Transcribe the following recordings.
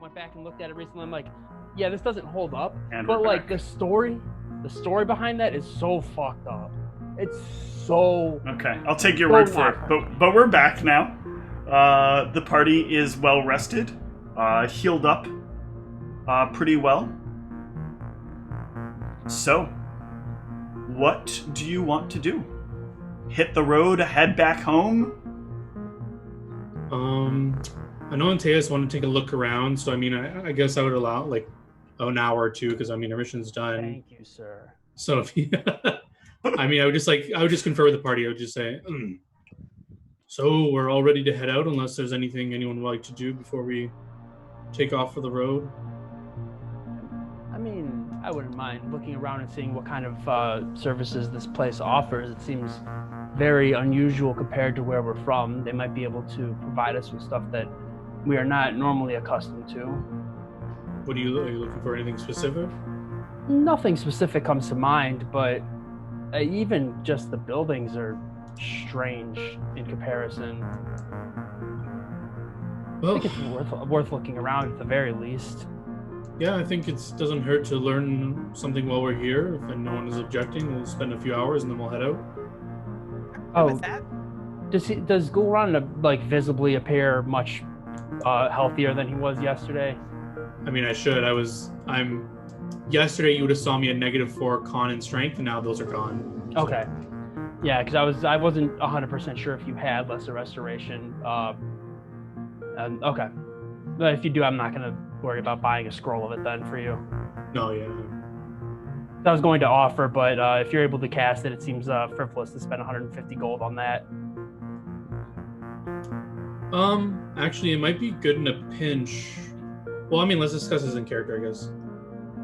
went back and looked at it recently. I'm like, yeah, this doesn't hold up. And but we're like back. the story behind that is so fucked up. It's so Okay, I'll take your word for it. But we're back now. The party is well rested, healed up, pretty well. So, what do you want to do? Hit the road, head back home? I know Antaeus wanted to take a look around, so I mean, I guess I would allow like an hour or two because I mean, our mission's done. Thank you, sir. So if he, I mean, I would just confer with the party. I would just say, so we're all ready to head out, unless there's anything anyone would like to do before we take off for the road. I mean, I wouldn't mind looking around and seeing what kind of services this place offers. It seems very unusual compared to where we're from. They might be able to provide us with stuff that we are not normally accustomed to. Are you looking for anything specific? Nothing specific comes to mind, but even just the buildings are strange in comparison. Well, I think it's worth looking around at the very least. Yeah, I think it doesn't hurt to learn something while we're here. If no one is objecting, we'll spend a few hours and then we'll head out. Oh, does Gulran like visibly appear much healthier than he was yesterday? I mean, yesterday you would have saw me at -4 con and strength, and now those are gone. So. Okay. Yeah, because I wasn't 100% sure if you had lesser restoration. Okay. But if you do, I'm not going to worry about buying a scroll of it then for you. No, yeah. I was going to offer, but if you're able to cast it, it seems frivolous to spend 150 gold on that. Actually, it might be good in a pinch. Well, I mean, let's discuss this in character, I guess.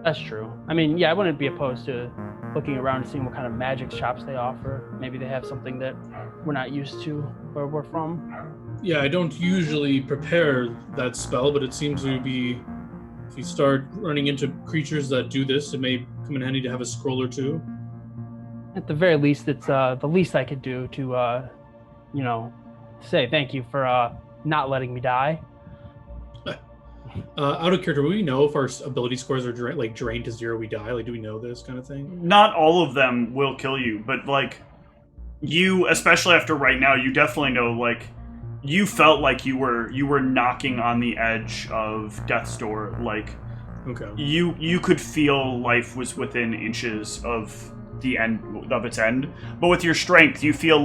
That's true. I mean, yeah, I wouldn't be opposed to looking around and seeing what kind of magic shops they offer. Maybe they have something that we're not used to where we're from. Yeah, I don't usually prepare that spell, but it seems to be, if you start running into creatures that do this, it may come in handy to have a scroll or two. At the very least, it's the least I could do to, say thank you for not letting me die. Out of character, will we know if our ability scores are drained to 0, we die? Like, do we know this kind of thing? Not all of them will kill you, but like you, especially after right now, you definitely know. Like, you felt like you were knocking on the edge of death's door. Like, okay, you could feel life was within inches of the end of its end. But with your strength, you feel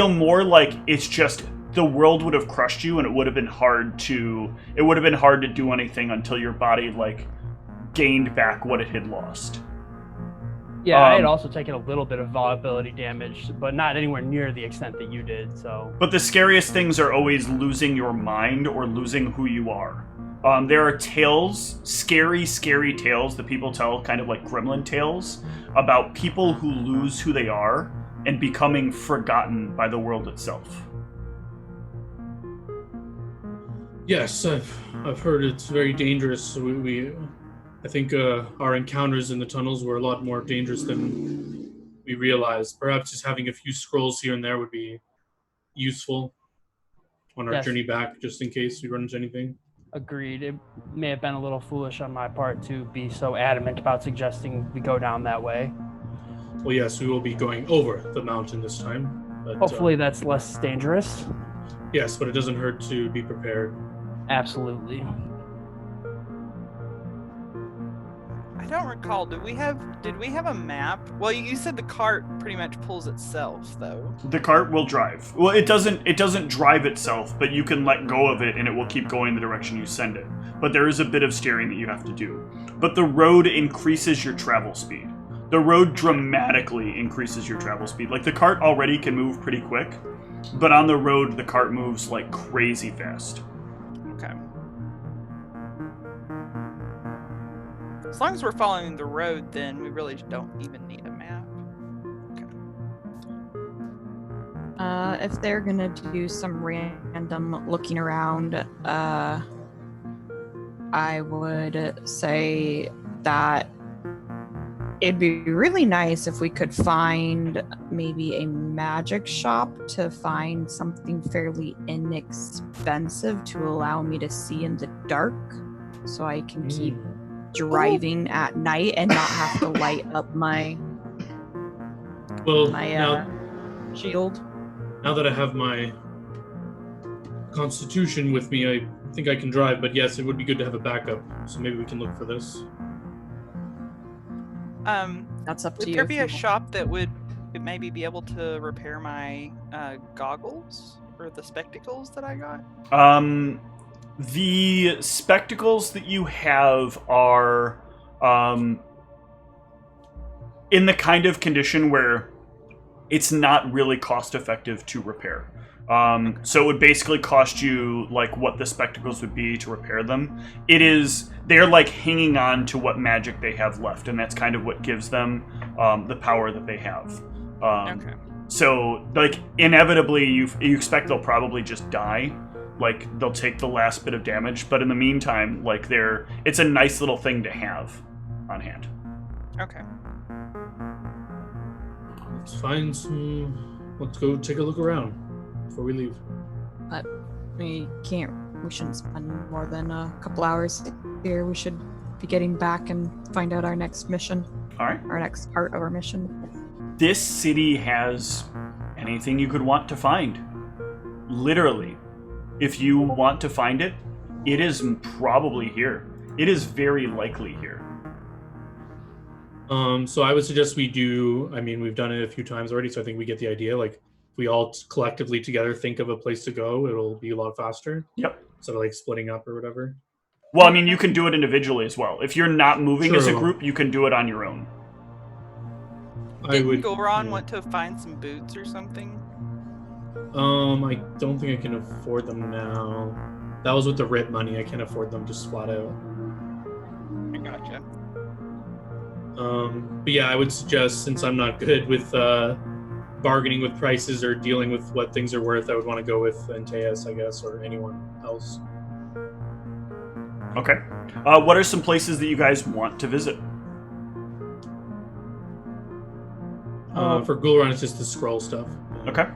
more like it's just. The world would have crushed you, and it would have been hard to do anything until your body like gained back what it had lost. Yeah, I had also taken a little bit of vulnerability damage, but not anywhere near the extent that you did. So. But the scariest things are always losing your mind or losing who you are. There are tales, scary tales that people tell, kind of like gremlin tales, about people who lose who they are and becoming forgotten by the world itself. Yes, I've heard it's very dangerous. I think our encounters in the tunnels were a lot more dangerous than we realized. Perhaps just having a few scrolls here and there would be useful on our journey back, just in case we run into anything. Agreed. It may have been a little foolish on my part to be so adamant about suggesting we go down that way. Well, yes, we will be going over the mountain this time. But, hopefully that's less dangerous. Yes, but it doesn't hurt to be prepared. Absolutely. I don't recall. Did we have a map? Well, you said the cart pretty much pulls itself, though. The cart will drive. Well, it doesn't drive itself, but you can let go of it and it will keep going the direction you send it. But there is a bit of steering that you have to do. But the road increases your travel speed. The road dramatically increases your travel speed. Like, the cart already can move pretty quick, but on the road, the cart moves like crazy fast. Okay. As long as we're following the road, then we really don't even need a map. Okay. If they're gonna do some random looking around, I would say that It'd be really nice if we could find maybe a magic shop to find something fairly inexpensive to allow me to see in the dark so I can keep driving at night and not have to light up my shield. Now that I have my constitution with me, I think I can drive, but yes, it would be good to have a backup, so maybe we can look for this. That's up to you. Would there be a shop that would maybe be able to repair my goggles or the spectacles that I got? The spectacles that you have are in the kind of condition where it's not really cost effective to repair. So it would basically cost you like what the spectacles would be to repair them. They're like hanging on to what magic they have left, and that's kind of what gives them the power that they have. Okay. So like inevitably you expect they'll probably just die. Like they'll take the last bit of damage, but in the meantime, like it's a nice little thing to have on hand. Okay. Let's go take a look around before we leave. But we shouldn't spend more than a couple hours here. We should be getting back and find out our next mission. All right. Our next part of our mission. This city has anything you could want to find. Literally. If you want to find it, it is probably here. It is very likely here. So I would suggest we do, we've done it a few times already, so I think we get the idea. Like, if we all collectively together think of a place to go, it'll be a lot faster. Yep. Sort of like splitting up or whatever. Well, you can do it individually as well. If you're not moving True. as a group, you can do it on your own. Didn't Goron want to find some boots or something? I don't think I can afford them now. That was with the RIP money. I can't afford them just flat out. I gotcha. But yeah, I would suggest, since I'm not good with bargaining with prices or dealing with what things are worth, I would want to go with Antaeus, I guess, or anyone else. Okay. What are some places that you guys want to visit? For Gul'ran, it's just the scroll stuff. Okay.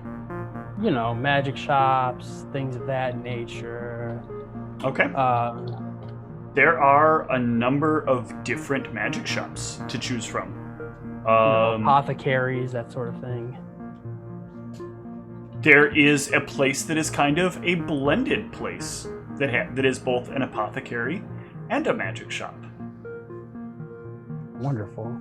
Magic shops, things of that nature. Okay. There are a number of different magic shops to choose from. Apothecaries, that sort of thing. There is a place that is kind of a blended place that is both an apothecary and a magic shop. Wonderful.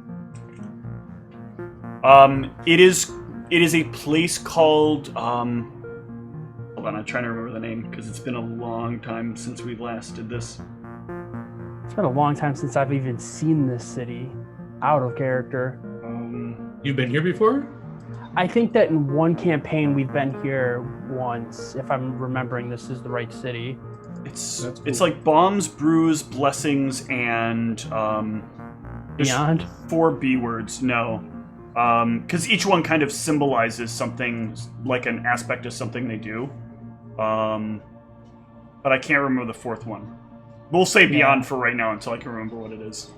It is a place called hold on, I'm trying to remember the name because it's been a long time since we last did this. It's been a long time since I've even seen this city out of character. You've been here before? I think that in one campaign we've been here once, if I'm remembering this is the right city. It's like bombs, brews, blessings, and Beyond? 4 B words, no. Because each one kind of symbolizes something, like an aspect of something they do. But I can't remember the 4th one. We'll say Beyond for right now until I can remember what it is.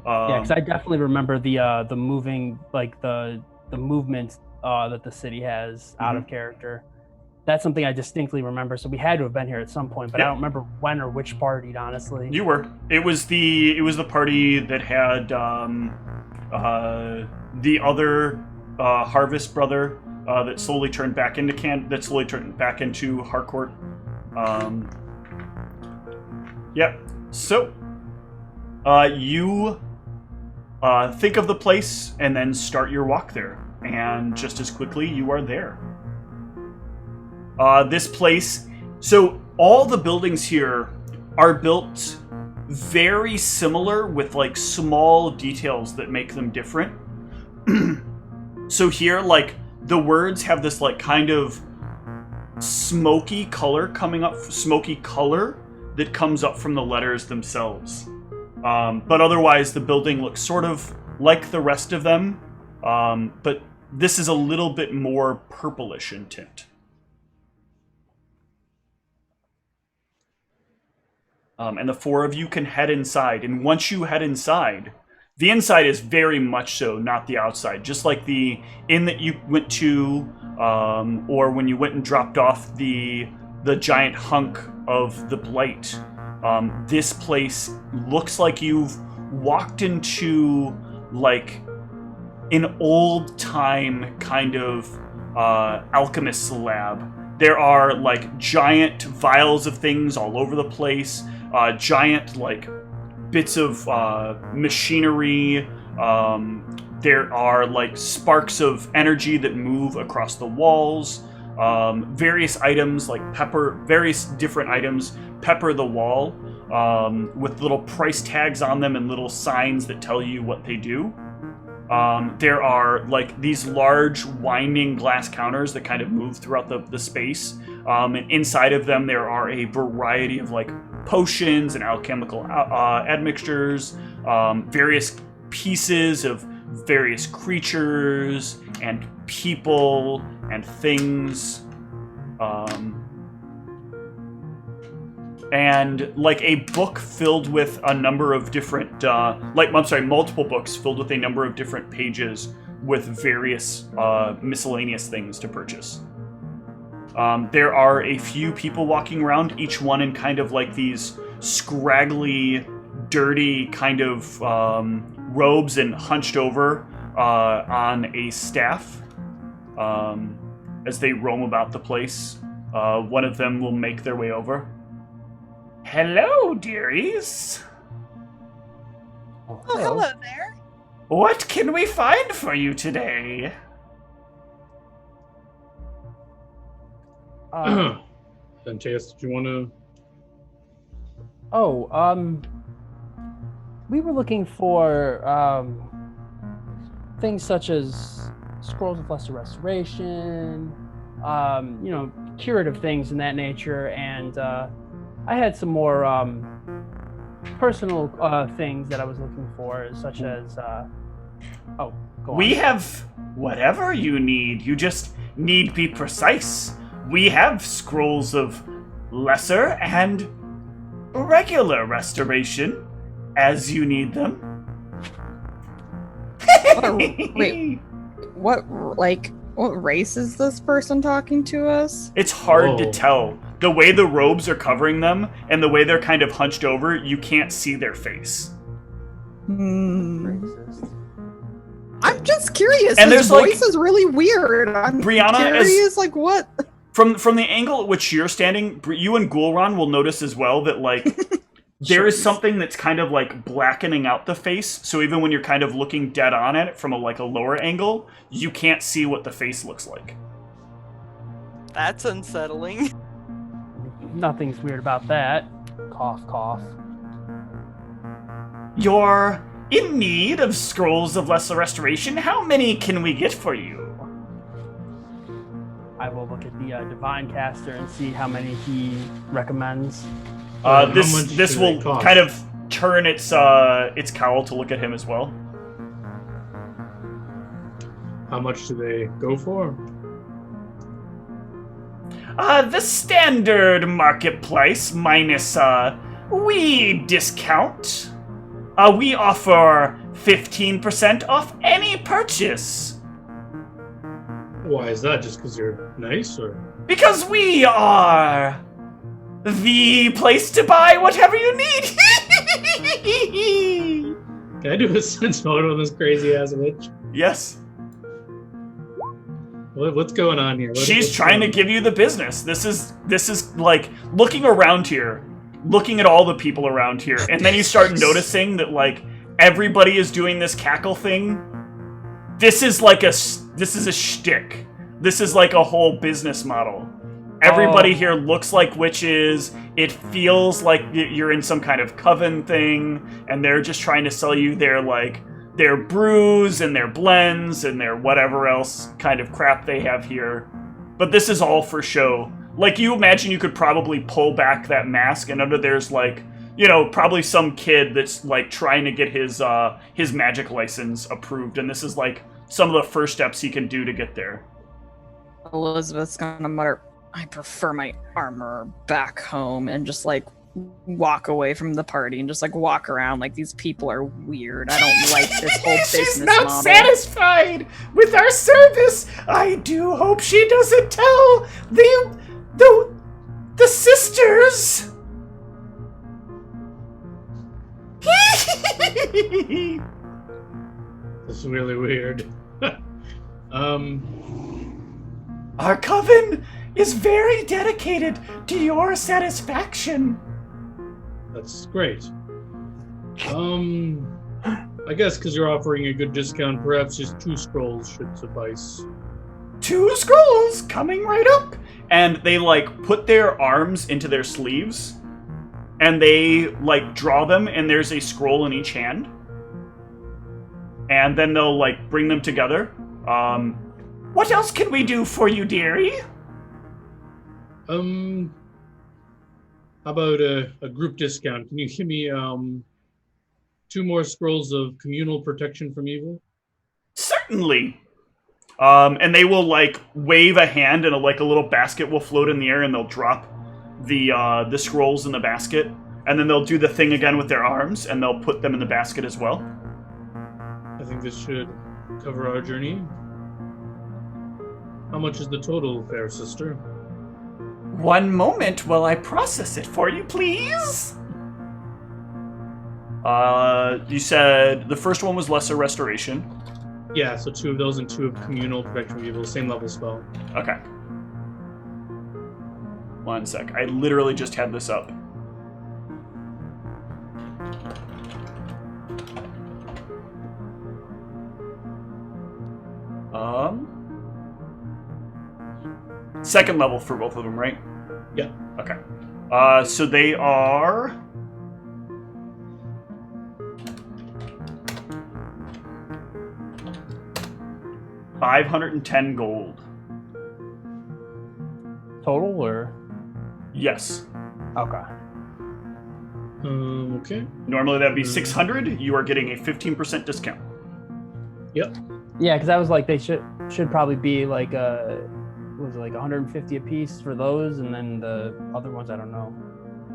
Because I definitely remember the moving, like the movement that the city has out of character. That's something I distinctly remember. So we had to have been here at some point, but I don't remember when or which party, honestly. You were. It was the party that had the other Harvest brother that slowly turned back into Harcourt. Yep. So you think of the place and then start your walk there, and just as quickly you are there. This place, so all the buildings here are built very similar with like small details that make them different. So here, like, the words have this like kind of smoky color that comes up from the letters themselves. But otherwise the building looks sort of like the rest of them, but this is a little bit more purplish in tint. And the 4 of you can head inside. And once you head inside, The inside is very much so, not the outside. Just like the inn that you went to, or when you went and dropped off the giant hunk of the blight. This place looks like you've walked into like an old time kind of alchemist's lab. There are like giant vials of things all over the place, giant like bits of machinery. There are like sparks of energy that move across the walls. Various items like various different items pepper the wall with little price tags on them and little signs that tell you what they do. There are like these large winding glass counters that kind of move throughout the space. And inside of them there are a variety of like potions and alchemical admixtures, various pieces of various creatures and people and things. And like a book filled with a number of different, multiple books filled with a number of different pages with various miscellaneous things to purchase. There are a few people walking around, each one in kind of like these scraggly, dirty kind of robes and hunched over on a staff as they roam about the place. One of them will make their way over. Hello, dearies. Oh, hello there. What can we find for you today? Fantastic. Do you want to... We were looking for things such as scrolls of lesser restoration, curative things in that nature, and I had some more personal things that I was looking for, such as go on. We have whatever you need. You just need be precise. We have scrolls of lesser and regular restoration as you need them. Wait, what race is this person talking to us? It's hard to tell. The way the robes are covering them and the way they're kind of hunched over, you can't see their face. Racist. I'm just curious. And His there's, voice is really weird. I'm Brianna, curious, like what? From the angle at which you're standing, you and Gulron will notice as well that like there is something that's kind of like blackening out the face. So even when you're kind of looking dead on at it from a lower angle, you can't see what the face looks like. That's unsettling. Nothing's weird about that. Cough, cough. You're in need of scrolls of lesser restoration. How many can we get for you? I will look at the divine caster and see how many he recommends. This will kind of turn its cowl to look at him as well. How much do they go for? The standard market price minus we discount. We offer 15% off any purchase. Why is that? Just because you're nice, or? Because we are the place to buy whatever you need. Can I do a sense motive on this crazy ass witch? Yes. What's going on here? She's trying to give you the business. This is like looking around here, looking at all the people around here, and then you start noticing that like everybody is doing this cackle thing. This is a shtick. This is like a whole business model. Everybody here looks like witches. It feels like you're in some kind of coven thing, and they're just trying to sell you their brews and their blends and their whatever else kind of crap they have here. But this is all for show. Like, you imagine you could probably pull back that mask, and under there's probably some kid that's like trying to get his magic license approved, and this is like some of the first steps he can do to get there. Elizabeth's gonna mutter, I prefer my armor back home, and just like walk away from the party and just like walk around like these people are weird. I don't like this whole business She's not model. satisfied with our service. I do hope she doesn't tell the sisters. This is really weird. Our coven is very dedicated to your satisfaction. That's great. I guess because you're offering a good discount, perhaps just 2 scrolls should suffice. 2 scrolls coming right up. And they like put their arms into their sleeves and they like draw them and there's a scroll in each hand. And then they'll like bring them together. What else can we do for you, dearie? How about a group discount? Can you give me 2 more scrolls of communal protection from evil? Certainly. And they will like wave a hand and a little basket will float in the air and they'll drop the scrolls in the basket. And then they'll do the thing again with their arms and they'll put them in the basket as well. I think this should cover our journey. How much is the total, fair sister? One moment while I process it for you, please. You said the first one was Lesser Restoration. Yeah, so 2 of those and 2 of communal protection from evil, same level spell. Okay. One sec. I literally just had this up. Second level for both of them, right? Yeah. Okay. So they are... $510 gold. Total, or? Yes. Okay. Okay. Normally that'd be 600. You are getting a 15% discount. Yep. Yeah, because I was like, they should probably be like was it like 150 a piece for those, and then the other ones I don't know.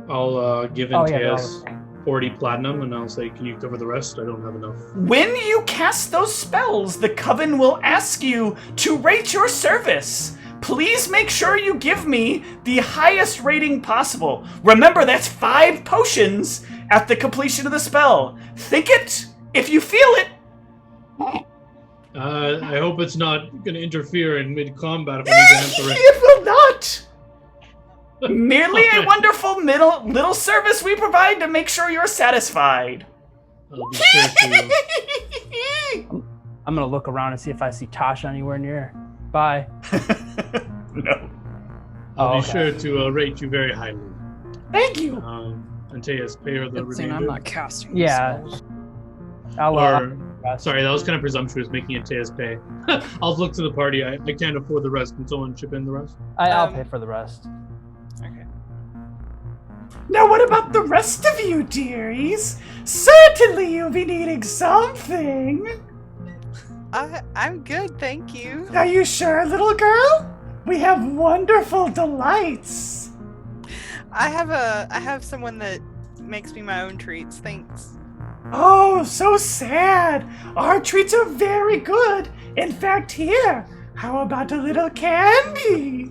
I'll give Oh, yeah, Inteus 40 platinum, and I'll say, can you cover the rest? I don't have enough. When you cast those spells, the coven will ask you to rate your service. Please make sure you give me the highest rating possible. Remember, that's 5 potions at the completion of the spell. Think it if you feel it. I hope it's not going to interfere in mid-combat if I need to answer it. It will not. Merely a wonderful little service we provide to make sure you're satisfied. I'll be sure to... I'm gonna look around and see if I see Tasha anywhere near. Bye. No. I'll be okay. sure to rate you very highly. Thank you. Antaeus, pay her the Good thing remainder. I'm not casting. Yeah. spells. I'll Sorry, that was kind of presumptuous, making Antaeus pay. I'll look to the party. I can't afford the rest. Can someone chip in the rest? I'll pay for the rest. Okay. Now what about the rest of you, dearies? Certainly you'll be needing something. I'm good, thank you. Are you sure, little girl? We have wonderful delights. I have someone that makes me my own treats. Thanks. Oh, so sad. Our treats are very good. In fact, here, how about a little candy?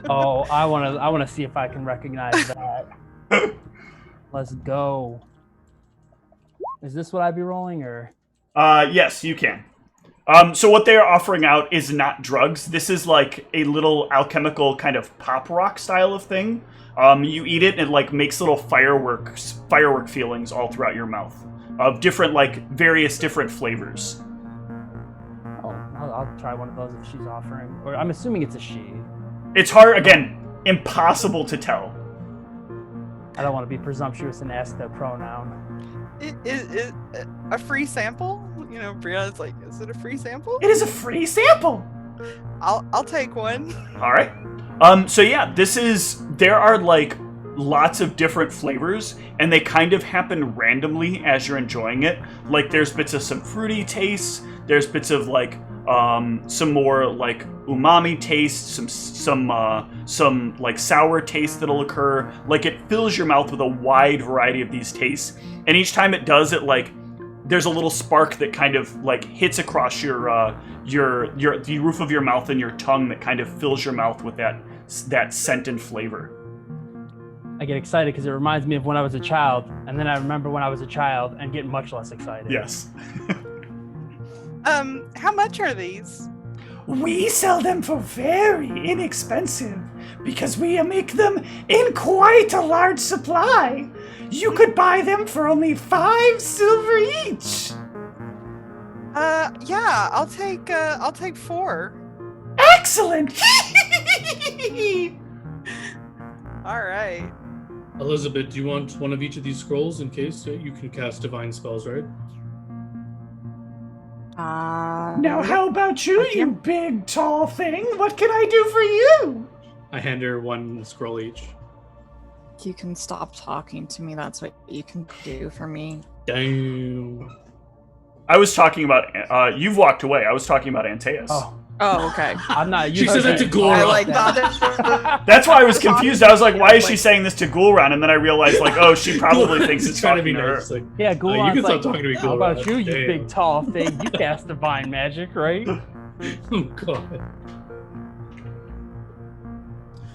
Oh, I wanna see if I can recognize that. Let's go. Is this what I'd be rolling, or? Yes, you can. So what they are offering out is not drugs. This is like a little alchemical kind of pop rock style of thing. You eat it and it like makes little firework feelings all throughout your mouth of different various different flavors. Oh, I'll try one of those if she's offering. Or I'm assuming it's a she. It's hard, again, impossible to tell. I don't want to be presumptuous and ask their pronoun. Is a free sample? You know, Brianna's like, is it a free sample? It is a free sample. I'll take one. All right. So yeah, there are lots of different flavors, and they kind of happen randomly as you're enjoying it. Like there's bits of some fruity tastes, there's bits of some more like umami taste, some like sour taste that'll occur. Like it fills your mouth with a wide variety of these tastes, and each time it does it, like there's a little spark that kind of like hits across the roof of your mouth and your tongue that kind of fills your mouth with that scent and flavor. I get excited because it reminds me of when I was a child, and then I remember when I was a child and get much less excited. Yes. How much are these? We sell them for very inexpensive because we make them in quite a large supply. You could buy them for only 5 silver each. Yeah, I'll take 4. Excellent. All right. Elizabeth, do you want one of each of these scrolls in case you can cast divine spells, right? Now, how about you, you big, tall thing? What can I do for you? I hand her 1 scroll each. You can stop talking to me. That's what you can do for me. Damn. I was talking about, you've walked away. I was talking about Antaeus. Oh, okay. I'm not. She said that to Gulran. I like that. That's why I was confused. I was like, why is she saying this to Gulran? And then I realized, like, oh, she probably thinks it's trying to talking be to her. nice. Like, Yeah, Gulran's you can like, stop talking to me, Gulran. how about you, you Damn. big tall thing? You cast divine magic, right? Oh god.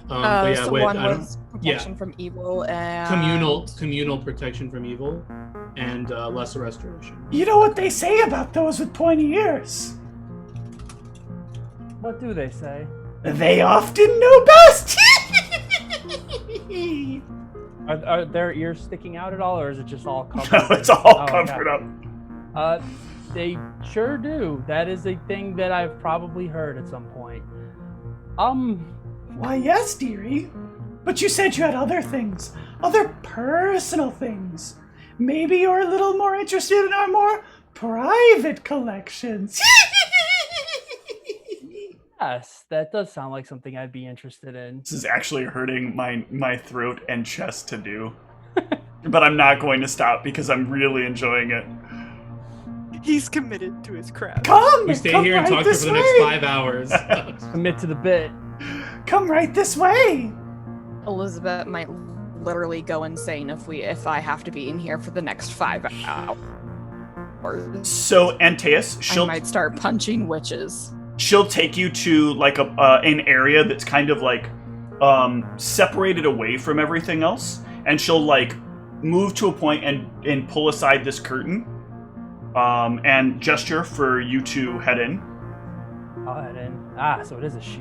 But yeah, so wait. one I don't, was protection from evil and communal protection from evil, and lesser restoration. You know what they say about those with pointy ears? What do they say? They often know best. Are their ears sticking out at all, or is it just all covered? No, it's all Oh, covered okay. up. They sure do. That is a thing that I've probably heard at some point. Why, yes, dearie. But you said you had other things, other personal things. Maybe you're a little more interested in our more private collections. Yes, that does sound like something I'd be interested in. This is actually hurting my throat and chest to do. But I'm not going to stop because I'm really enjoying it. He's committed to his craft. Come, We stay come here and right talk to her this for the way. next 5 hours. Commit to the bit. Come right this way. Elizabeth might literally go insane if I have to be in here for the next 5 hours. So Antaeus, I might start punching witches. she'll take you to like an area that's kind of like separated away from everything else, and she'll like move to a point and pull aside this curtain and gesture for you to head in. I'll head in. Ah, so it is a she.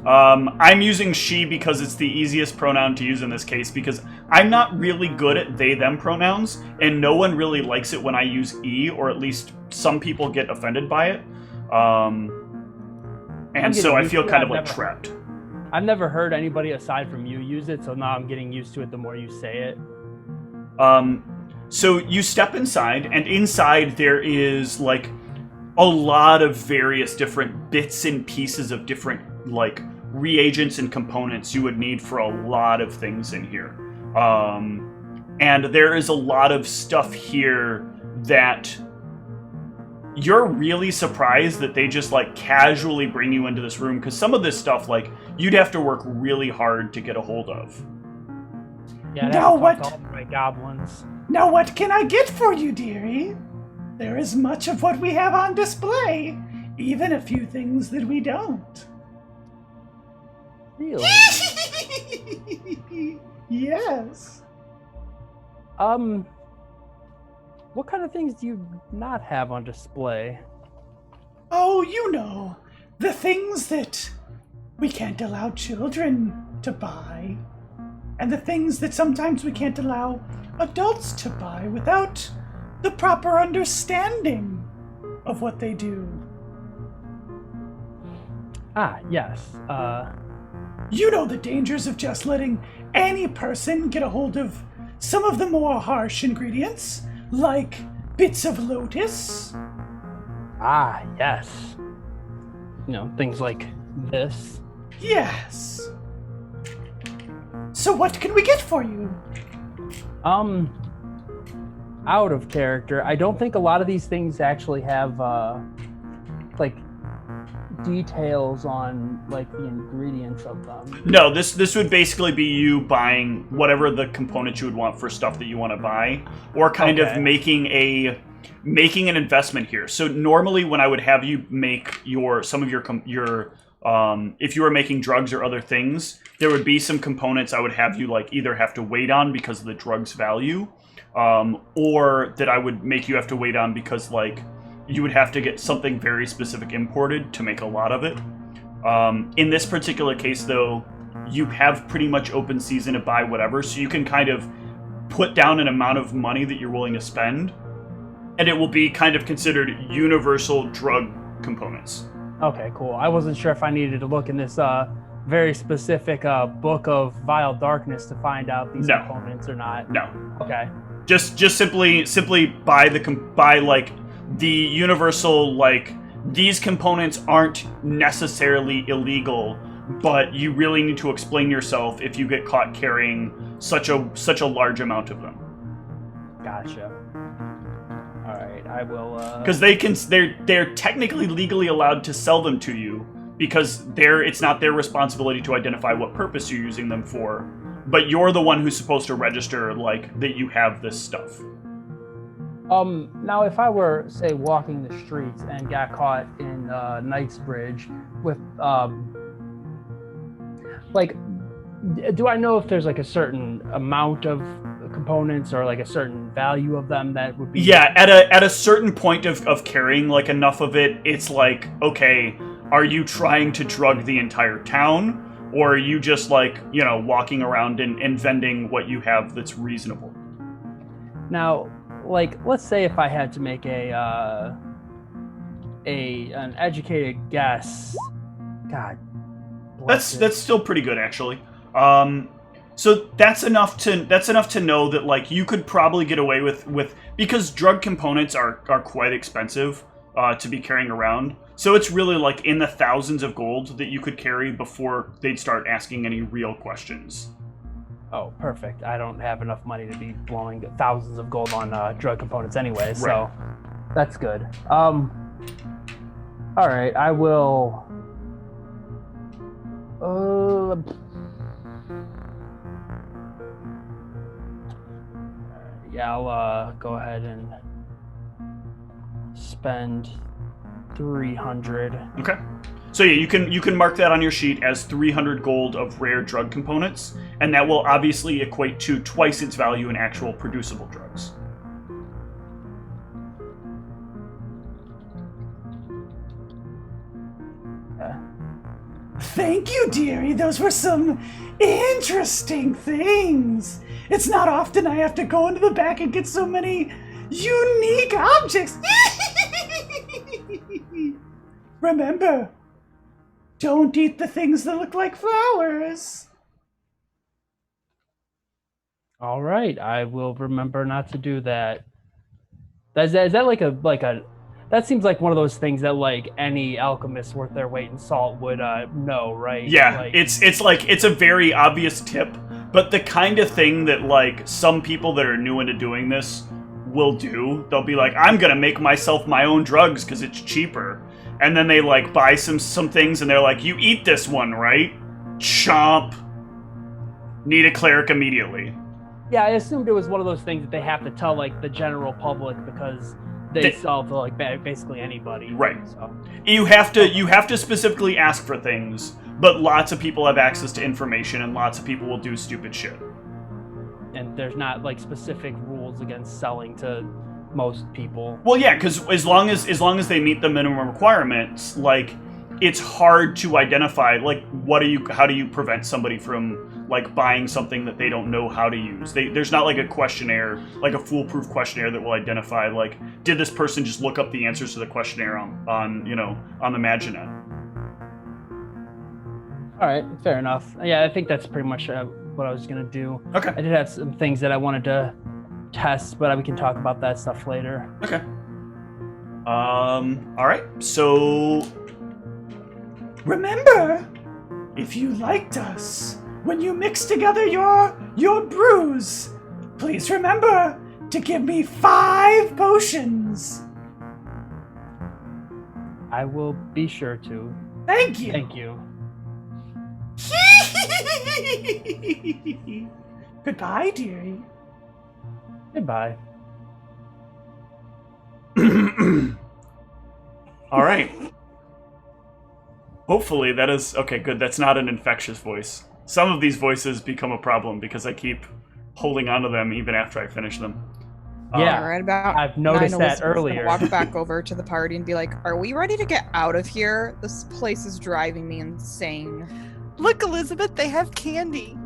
I'm using she because it's the easiest pronoun to use in this case, because I'm not really good at they them pronouns, and no one really likes it when I use e, or at least some people get offended by it. And so I feel kind of like trapped. I've never heard anybody aside from you use it, so now I'm getting used to it the more you say it. So you step inside, and inside there is like a lot of various different bits and pieces of different like reagents and components you would need for a lot of things in here. And there is a lot of stuff here that you're really surprised that they just like casually bring you into this room, because some of this stuff like you'd have to work really hard to get a hold of. Yeah, Now that's what? all my goblins. Now what can I get for you, dearie? There is much of what we have on display, even a few things that we don't. Really? Yes. What kind of things do you not have on display? Oh, you know, the things that we can't allow children to buy, and the things that sometimes we can't allow adults to buy without the proper understanding of what they do. Ah, yes. You know the dangers of just letting any person get a hold of some of the more harsh ingredients, like bits of lotus. Ah, yes. You know, things like this. Yes. So what can we get for you? Out of character, I don't think a lot of these things actually have, like, details on like the ingredients of them? No, this would basically be you buying whatever the components you would want for stuff that you want to buy, or kind of making an investment here. So normally when I would have you make if you were making drugs or other things, there would be some components I would have you like either have to wait on because of the drug's value, or that I would make you have to wait on because like you would have to get something very specific imported to make a lot of it. In this particular case, though, you have pretty much open season to buy whatever, so you can kind of put down an amount of money that you're willing to spend, and it will be kind of considered universal drug components. Okay, cool. I wasn't sure if I needed to look in this very specific book of Vile Darkness to find out these components or not. No. Okay. Just simply buy like the universal, like, these components aren't necessarily illegal, but you really need to explain yourself if you get caught carrying such a large amount of them. Gotcha. All right, I will. Because they're technically legally allowed to sell them to you because it's not their responsibility to identify what purpose you're using them for, but you're the one who's supposed to register like that you have this stuff. Now, if I were, say, walking the streets and got caught in Knightsbridge with, like, do I know if there's, like, a certain amount of components or, like, a certain value of them that would be... Yeah, at a certain point of carrying, like, enough of it, it's like, okay, are you trying to drug the entire town? Or are you just, like, you know, walking around and vending what you have that's reasonable? Now... like, let's say if I had to make an educated guess. God, that's still pretty good, actually. So that's enough to know that like you could probably get away with because drug components are quite expensive to be carrying around. So it's really like in the thousands of gold that you could carry before they'd start asking any real questions. Oh, perfect. I don't have enough money to be blowing thousands of gold on drug components anyway, so that's good. All right, I will... yeah, I'll go ahead and spend 300. Okay. So yeah, you can mark that on your sheet as 300 gold of rare drug components, and that will obviously equate to twice its value in actual producible drugs. Thank you, dearie. Those were some interesting things. It's not often I have to go into the back and get so many unique objects. Remember, don't eat the things that look like flowers. All right, I will remember not to do that. Is that like a that seems like one of those things that like any alchemist worth their weight in salt would know, right? Yeah, like, it's a very obvious tip, but the kind of thing that like some people that are new into doing this will do. They'll be like, I'm gonna make myself my own drugs because it's cheaper. And then they like buy some things and they're like, you eat this one, right? Chomp. Need a cleric immediately. Yeah, I assumed it was one of those things that they have to tell like the general public because they sell to like basically anybody. Right. So. You have to specifically ask for things, but lots of people have access to information and lots of people will do stupid shit. And there's not like specific rules against selling to most people. Well, yeah, because as long as they meet the minimum requirements, like it's hard to identify like how do you prevent somebody from like buying something that they don't know how to use. There's not like a questionnaire, like a foolproof questionnaire that will identify like did this person just look up the answers to the questionnaire on the Maginet. All right, fair enough. Yeah, I think that's pretty much what I was gonna do. Okay. I did have some things that I wanted to test, but we can talk about that stuff later. Okay. All right. So remember, if you liked us when you mix together your brews, please remember to give me 5 potions. I will be sure to. Thank you. Thank you. Goodbye, dearie. Goodbye. All right. Hopefully that is... Okay, good. That's not an infectious voice. Some of these voices become a problem because I keep holding onto them even after I finish them. Yeah, right about I've noticed 9, that Elizabeth's gonna earlier. Walk back over to the party and be like, "Are we ready to get out of here? This place is driving me insane." Look, Elizabeth, they have candy.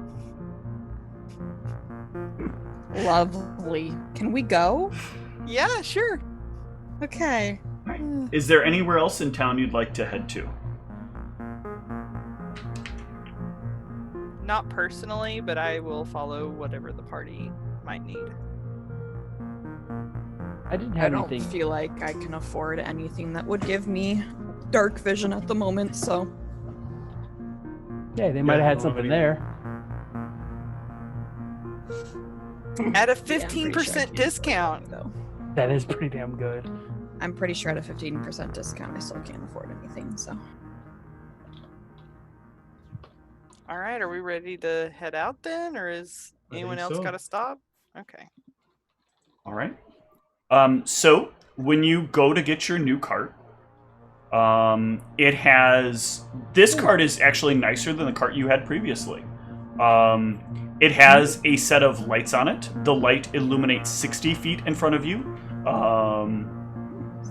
Lovely. Can we go? Yeah, sure. Okay. Is there anywhere else in town you'd like to head to? Not personally, but I will follow whatever the party might need. I didn't I have don't anything. feel like I can afford anything that would give me dark vision at the moment, so Yeah, they might have had I don't something have there. At a Yeah, I'm pretty sure I 15% can't discount. though. That is pretty damn good. I'm pretty sure at a 15% discount I still can't afford anything, so. All right, are we ready to head out then, or is I anyone think else so. got to stop? Okay. All right. So when you go to get your new cart, it has... This cart is actually nicer than the cart you had previously. It has a set of lights on it. The light illuminates 60 feet in front of you.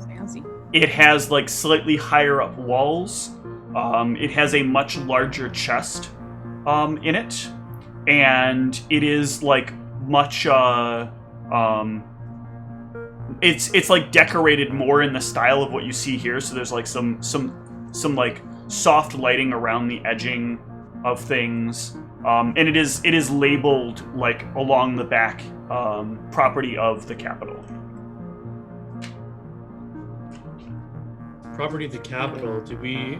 Fancy. It has like slightly higher up walls. It has a much larger chest in it, and it is like much. It's like decorated more in the style of what you see here. So there's like some like soft lighting around the edging of things, and it is labeled like along the back property of the capital. Property of the capital. Do we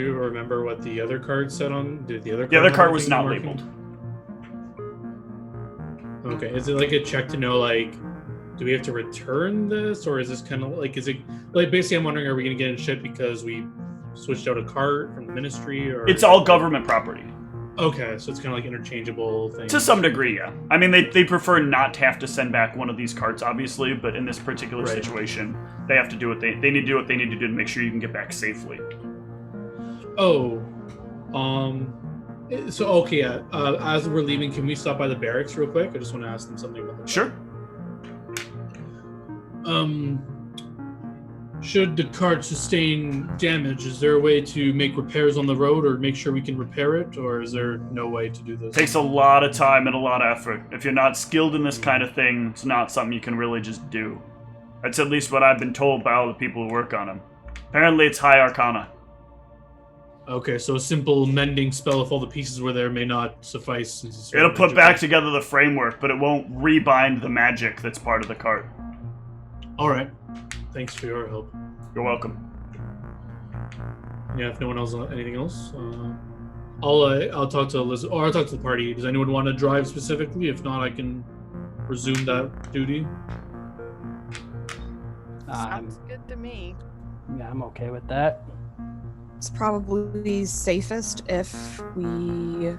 remember what the other card said on? Did the other card? The other have card was anything not marking? labeled. Okay, is it like a check to know, like, do we have to return this, or is this kind of like, is it like basically? I'm wondering, are we going to get in shit because we switched out a cart from the ministry, or It's all government property. okay? So it's kind of like interchangeable things. To some degree, yeah. I mean, they prefer not to have to send back one of these carts, obviously, but in this particular Right. situation, they have to do what they need to do what they need to do to make sure you can get back safely. Oh, so okay, yeah. As we're leaving, can we stop by the barracks real quick? I just want to ask them something about that. Sure. Should the cart sustain damage, is there a way to make repairs on the road or make sure we can repair it, or is there no way to do this? Takes a lot of time and a lot of effort. If you're not skilled in this kind of thing, it's not something you can really just do. That's at least what I've been told by all the people who work on them. Apparently, it's high arcana. Okay, so a simple mending spell if all the pieces were there may not suffice. Since it's It'll put magical. back together the framework, but it won't rebind the magic that's part of the cart. All right. Thanks for your help. You're welcome. Yeah, if no one else, anything else, I'll talk to Elizabeth, or I'll talk to the party. Does anyone want to drive specifically? If not, I can resume that duty. Sounds good to me. Yeah, I'm okay with that. It's probably safest if we,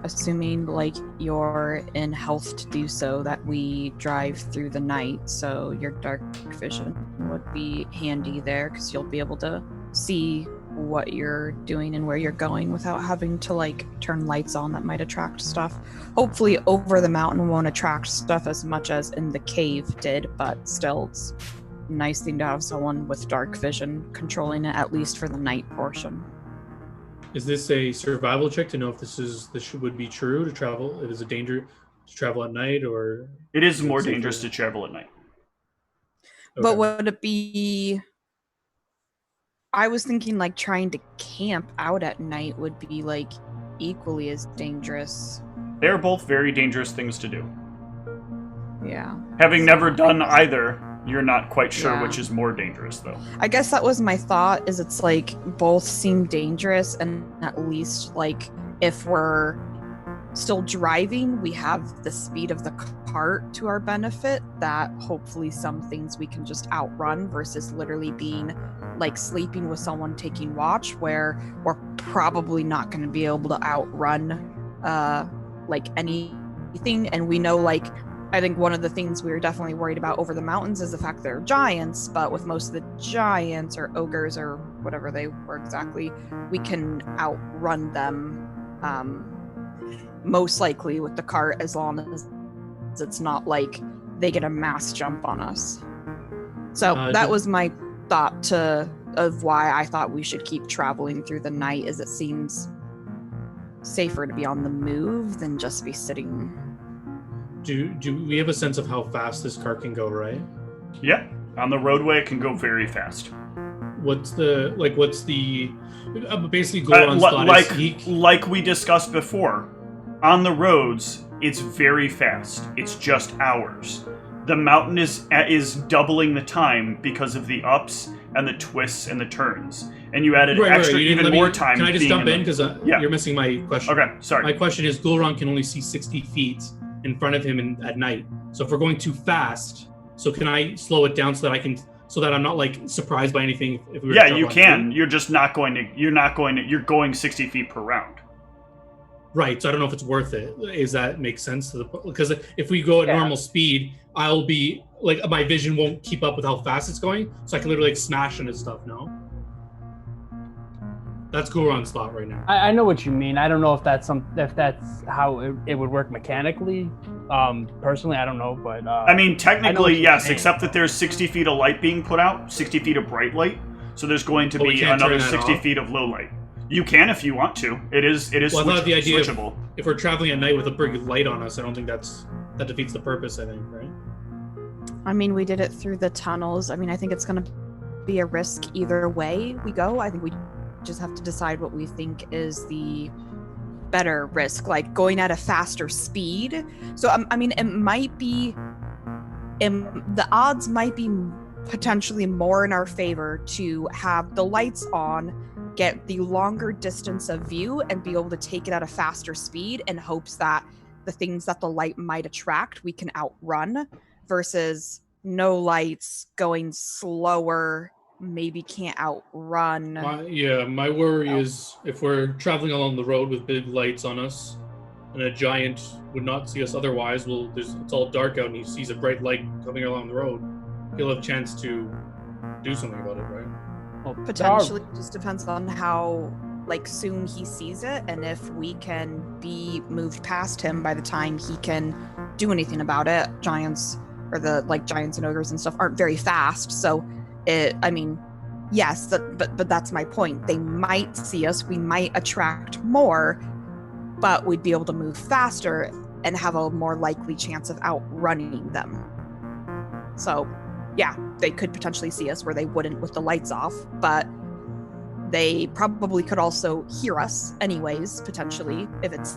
assuming like you're in health to do so, that we drive through the night. So your dark vision would be handy there because you'll be able to see what you're doing and where you're going without having to like turn lights on that might attract stuff. Hopefully over the mountain won't attract stuff as much as in the cave did, but still it's a nice thing to have someone with dark vision controlling it, at least for the night portion. Is this a survival check to know if this would be true to travel? It is a danger to travel at night, or It is more safer? dangerous to travel at night. But Okay. would it be... I was thinking like trying to camp out at night would be like equally as dangerous. They're both very dangerous things to do. Yeah. Having never done either, you're not quite sure Yeah. which is more dangerous, though. I guess that was my thought, is it's like both seem dangerous, and at least like if we're still driving, we have the speed of the cart to our benefit, that hopefully some things we can just outrun versus literally being like sleeping with someone taking watch, where we're probably not going to be able to outrun like anything. And we know, like, I think one of the things we were definitely worried about over the mountains is the fact they're giants, but with most of the giants or ogres or whatever they were exactly, we can outrun them most likely with the cart, as long as it's not like they get a mass jump on us. So that was my thought of why I thought we should keep traveling through the night, is it seems safer to be on the move than just be sitting. Do we have a sense of how fast this cart can go, right? Yeah, on the roadway it can go very fast. What's the basically Goron's thought is like we discussed before, on the roads it's very fast. It's just hours. The mountain is doubling the time because of the ups and the twists and the turns, and you added even more time. Can I just jump in because you're missing my question? Okay, sorry. My question is, Goron can only see 60 feet in front of him at night. So if we're going too fast, so can I slow it down so that I'm not like surprised by anything? If we were yeah, you can. You're just not going to. You're going 60 feet per round. Right. So I don't know if it's worth it. Does that make sense because if we go at normal speed, I'll be like, my vision won't keep up with how fast it's going, so I can literally like smash into stuff. No. That's Goron's thought right now. I know what you mean. I don't know if that's how it would work mechanically. Personally, I don't know, but I mean, technically, yes, except that there's 60 feet of light being put out, 60 feet of bright light. So there's going to be another 60 feet of low light. You can if you want to. It is well, I thought the idea switchable. If we're traveling at night with a big light on us, I don't think that defeats the purpose. I think, right? I mean, we did it through the tunnels. I mean, I think it's going to be a risk either way we go. I think we just have to decide what we think is the better risk, like going at a faster speed. So I mean, it might be the odds might be potentially more in our favor to have the lights on, get the longer distance of view, and be able to take it at a faster speed in hopes that the things that the light might attract we can outrun, versus no lights, going slower, maybe can't outrun. My worry is if we're traveling along the road with big lights on us and a giant would not see us otherwise, it's all dark out and he sees a bright light coming along the road, he'll have a chance to do something about it, right? Well, potentially. It just depends on how soon he sees it, and if we can be moved past him by the time he can do anything about it. Giants, or giants and ogres and stuff, aren't very fast, so yes, but that's my point. They might see us, we might attract more, but we'd be able to move faster and have a more likely chance of outrunning them. So, yeah, they could potentially see us where they wouldn't with the lights off, but they probably could also hear us anyways, potentially, if it's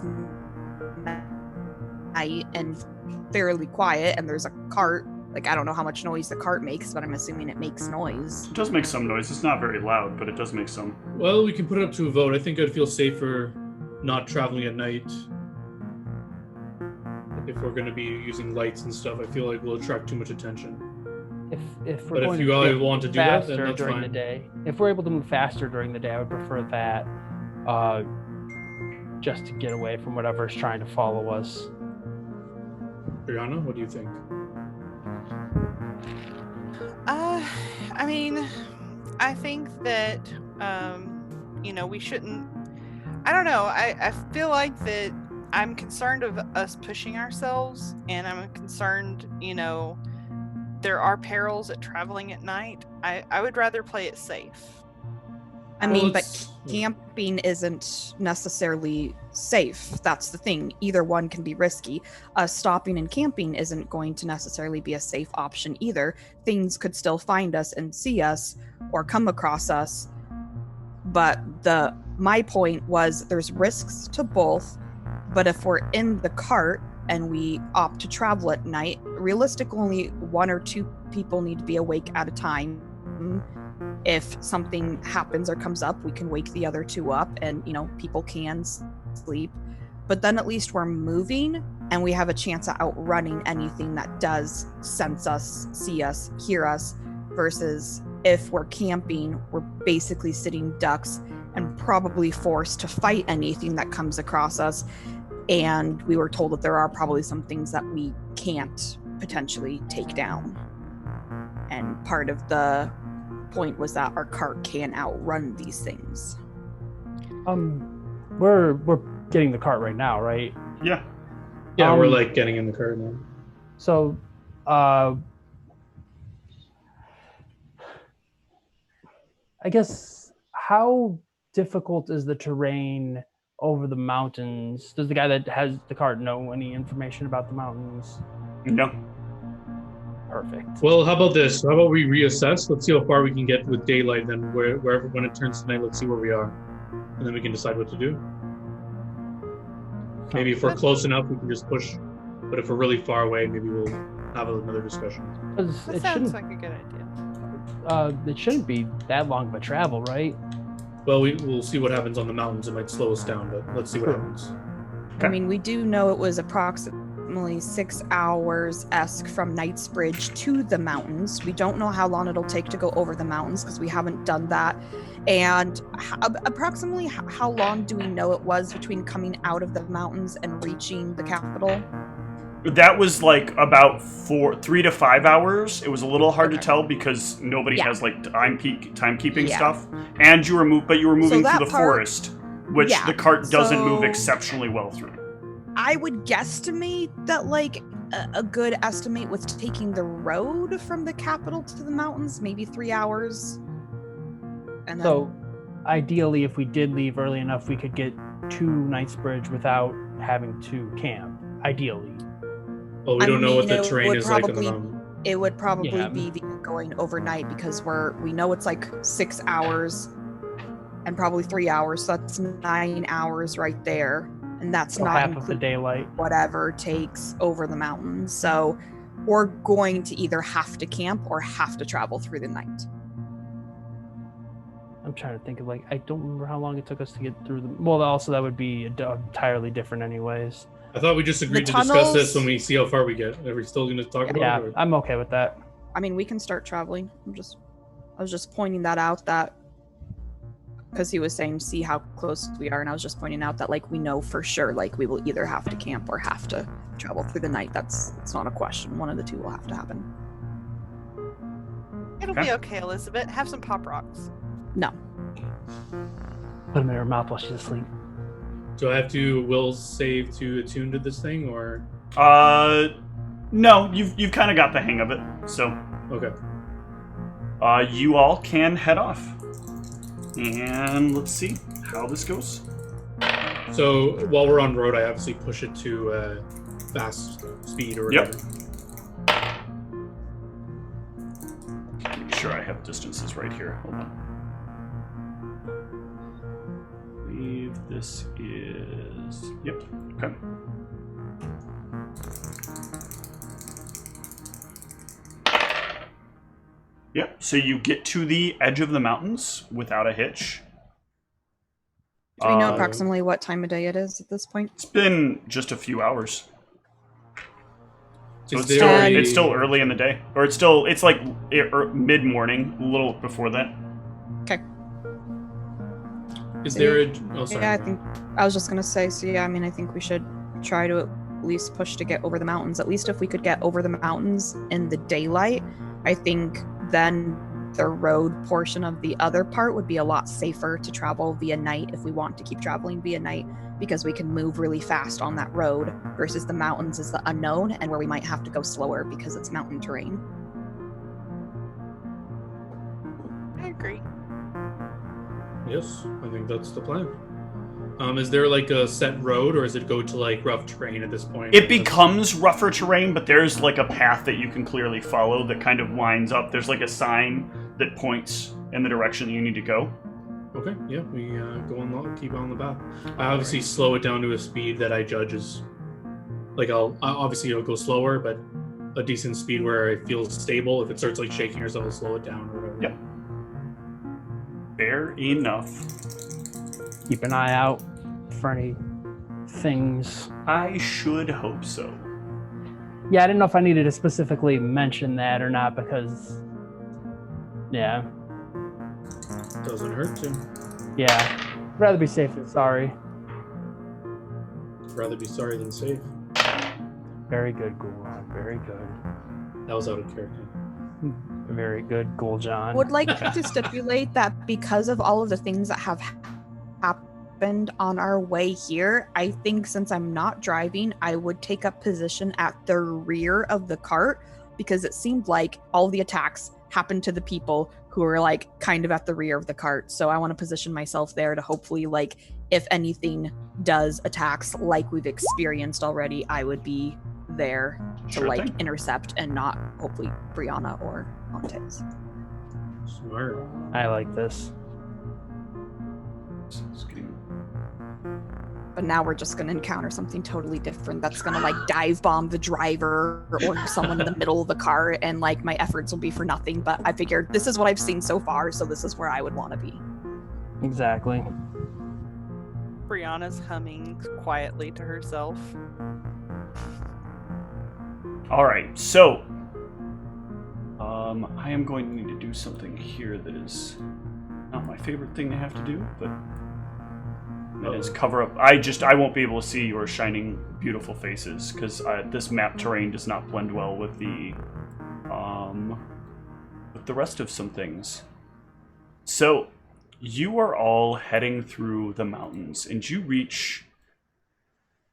night and fairly quiet and there's a cart. I don't know how much noise the cart makes, but I'm assuming it makes noise. It does make some noise. It's not very loud, but it does make some. Well, we can put it up to a vote. I think I'd feel safer not traveling at night. If we're going to be using lights and stuff, I feel like we'll attract too much attention. If you all want to do that, then that's during fine. the day. If we're able to move faster during the day, I would prefer that, just to get away from whatever's trying to follow us. Brianna, what do you think? I mean, I think that, we shouldn't, I don't know, I feel like that I'm concerned of us pushing ourselves, and I'm concerned, there are perils at traveling at night. I would rather play it safe. I mean, but camping isn't necessarily safe. That's the thing. Either one can be risky. Stopping and camping isn't going to necessarily be a safe option either. Things could still find us and see us or come across us. But my point was there's risks to both. But if we're in the cart and we opt to travel at night, realistically, only one or two people need to be awake at a time. If something happens or comes up, we can wake the other two up, and people can sleep. But then at least we're moving and we have a chance at outrunning anything that does sense us, see us, hear us, versus if we're camping, we're basically sitting ducks and probably forced to fight anything that comes across us. And we were told that there are probably some things that we can't potentially take down. And part of the point was that our cart can outrun these things. We're getting the cart right now, right? Yeah. Yeah, we're like getting in the cart now. So, I guess, how difficult is the terrain over the mountains? Does the guy that has the cart know any information about the mountains? No. Perfect. Well, how about this? How about we reassess? Let's see how far we can get with daylight. Then wherever when it turns to night, let's see where we are, and then we can decide what to do. Maybe if we're close enough, we can just push. But if we're really far away, maybe we'll have another discussion. That sounds like a good idea. It shouldn't be that long of a travel, right? Well, we'll see what happens on the mountains. It might slow us down, but let's see what happens. I mean, we do know it was approximately 6 hours-esque from Knightsbridge to the mountains. We don't know how long it'll take to go over the mountains because we haven't done that. And approximately how long do we know it was between coming out of the mountains and reaching the capital? That was like about 3 to 5 hours. It was a little hard to tell because nobody has like timekeeping stuff. And you were moving through the forest, which the cart doesn't move exceptionally well through. I would guesstimate that like a good estimate was taking the road from the capital to the mountains, maybe 3 hours. And so, ideally, if we did leave early enough, we could get to Knightsbridge without having to camp. Ideally. Well, we don't know what the terrain is like on the mountain. It would probably be going overnight because we know it's like 6 hours and probably 3 hours. So that's 9 hours right there. And that's not half of the daylight. Whatever takes over the mountains. So we're going to either have to camp or have to travel through the night. I'm trying to think of I don't remember how long it took us to get through the. Well, also that would be entirely different, anyways. I thought we just agreed to discuss this when we see how far we get. Are we still going to talk about it? Yeah, I'm okay with that. I mean, we can start traveling. I was just pointing that out because he was saying, see how close we are, and I was just pointing out that we know for sure we will either have to camp or have to travel through the night. It's not a question. One of the two will have to happen. It'll be okay, Elizabeth. Have some Pop Rocks. No. Put them in her mouth while she's asleep. Do I have to will save to attune to this thing, or? No. You've kind of got the hang of it. So. Okay. You all can head off, and let's see how this goes. So while we're on road, I obviously push it to fast speed or whatever. Yep. Make sure I have distances right here. Hold on. This is okay. Yep. So you get to the edge of the mountains without a hitch. Do we know approximately what time of day it is at this point? It's been just a few hours. So it's still early in the day, or it's like mid morning, a little before that. Okay. Is there a? Oh, sorry. Yeah, I was just gonna say. So yeah, I mean, I think we should try to at least push to get over the mountains. At least if we could get over the mountains in the daylight, I think then the road portion of the other part would be a lot safer to travel via night if we want to keep traveling via night, because we can move really fast on that road versus the mountains is the unknown and where we might have to go slower because it's mountain terrain. I agree. Yes, I think that's the plan. Is there a set road, or does it go to rough terrain at this point? It becomes rougher terrain, but there's a path that you can clearly follow that kind of winds up. There's a sign that points in the direction that you need to go. Okay, yeah, we go on, keep on the path. I obviously slow it down to a speed that I judge as, I'll go slower, but a decent speed where it feels stable. If it starts shaking or something, I'll slow it down or whatever. Yep. Fair enough. Keep an eye out for any things. I should hope so. Yeah, I didn't know if I needed to specifically mention that or not because, yeah, Doesn't hurt to. Yeah. Rather be safe than sorry. Rather be sorry than safe. Very good, Gulron. Very good. That was out of character. Very good, Guljon. Would like to stipulate that because of all of the things that have happened on our way here, I think since I'm not driving, I would take up position at the rear of the cart, because it seemed like all the attacks happened to the people who are like kind of at the rear of the cart. So I want to position myself there to hopefully, like, if anything does attacks like we've experienced already, I would be there to Sure like thing. intercept and not hopefully Brianna or Montes. Smart. I like this. It's getting- But now we're just going to encounter something totally different that's going to like dive bomb the driver or someone in the middle of the car, and like my efforts will be for nothing. But I figured this is what I've seen so far, so this is where I would want to be. Exactly. Brianna's humming quietly to herself. All right, so I am going to need to do something here that is not my favorite thing to have to do, but that is cover up. I won't be able to see your shining, beautiful faces because this map terrain does not blend well with the rest of some things. So you are all heading through the mountains, and you reach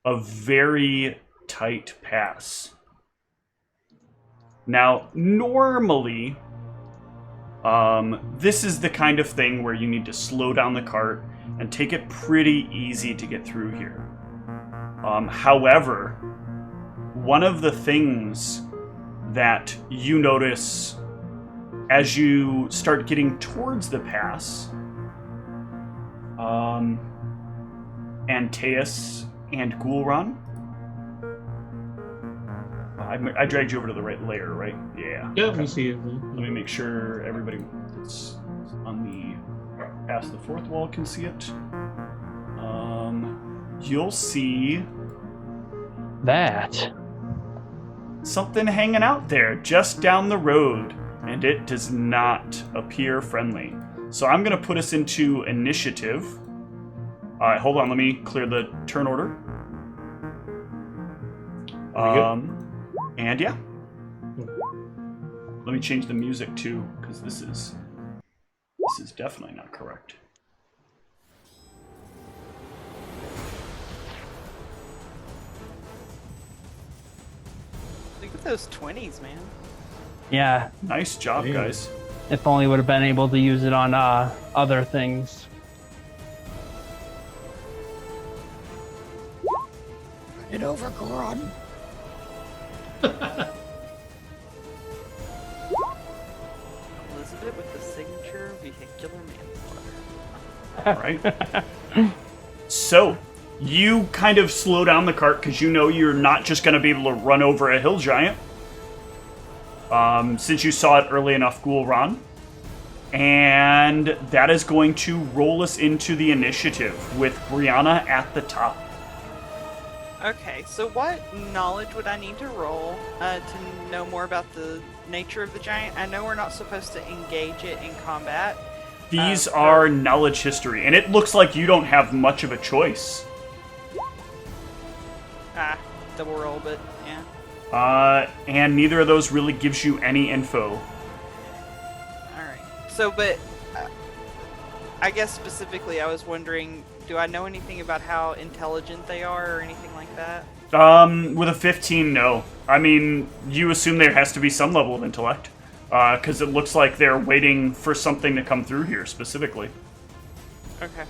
a very tight pass. Now, normally, this is the kind of thing where you need to slow down the cart and take it pretty easy to get through here. However, one of the things that you notice as you start getting towards the pass, Antaeus and Gulron, I dragged you over to the right layer, right? Yeah. Yeah, Okay. we see it. Let me make sure everybody that's on the past the fourth wall can see it. You'll see That. something hanging out there just down the road, and it does not appear friendly. So I'm going to put us into initiative. Hold on, let me clear the turn order. And yeah. Let me change the music too, because this is definitely not correct. Look at those 20s, man. Yeah. Nice job, Yeah. guys. If only would have been able to use it on other things. It over, Goron. Elizabeth with the signature vehicular manslaughter. Right? So, you kind of slow down the cart because you know you're not just going to be able to run over a hill giant. Since you saw it early enough, Gulron. And that is going to roll us into the initiative with Brianna at the top. Okay, so what knowledge would I need to roll to know more about the nature of the giant? I know we're not supposed to engage it in combat. These are knowledge history, and it looks like you don't have much of a choice. Double roll, but yeah. And neither of those really gives you any info. Alright. So, but I guess specifically I was wondering, do I know anything about how intelligent they are or anything like that? With a 15, no. I mean, you assume there has to be some level of intellect. Because it looks like they're waiting for something to come through here, specifically. Okay.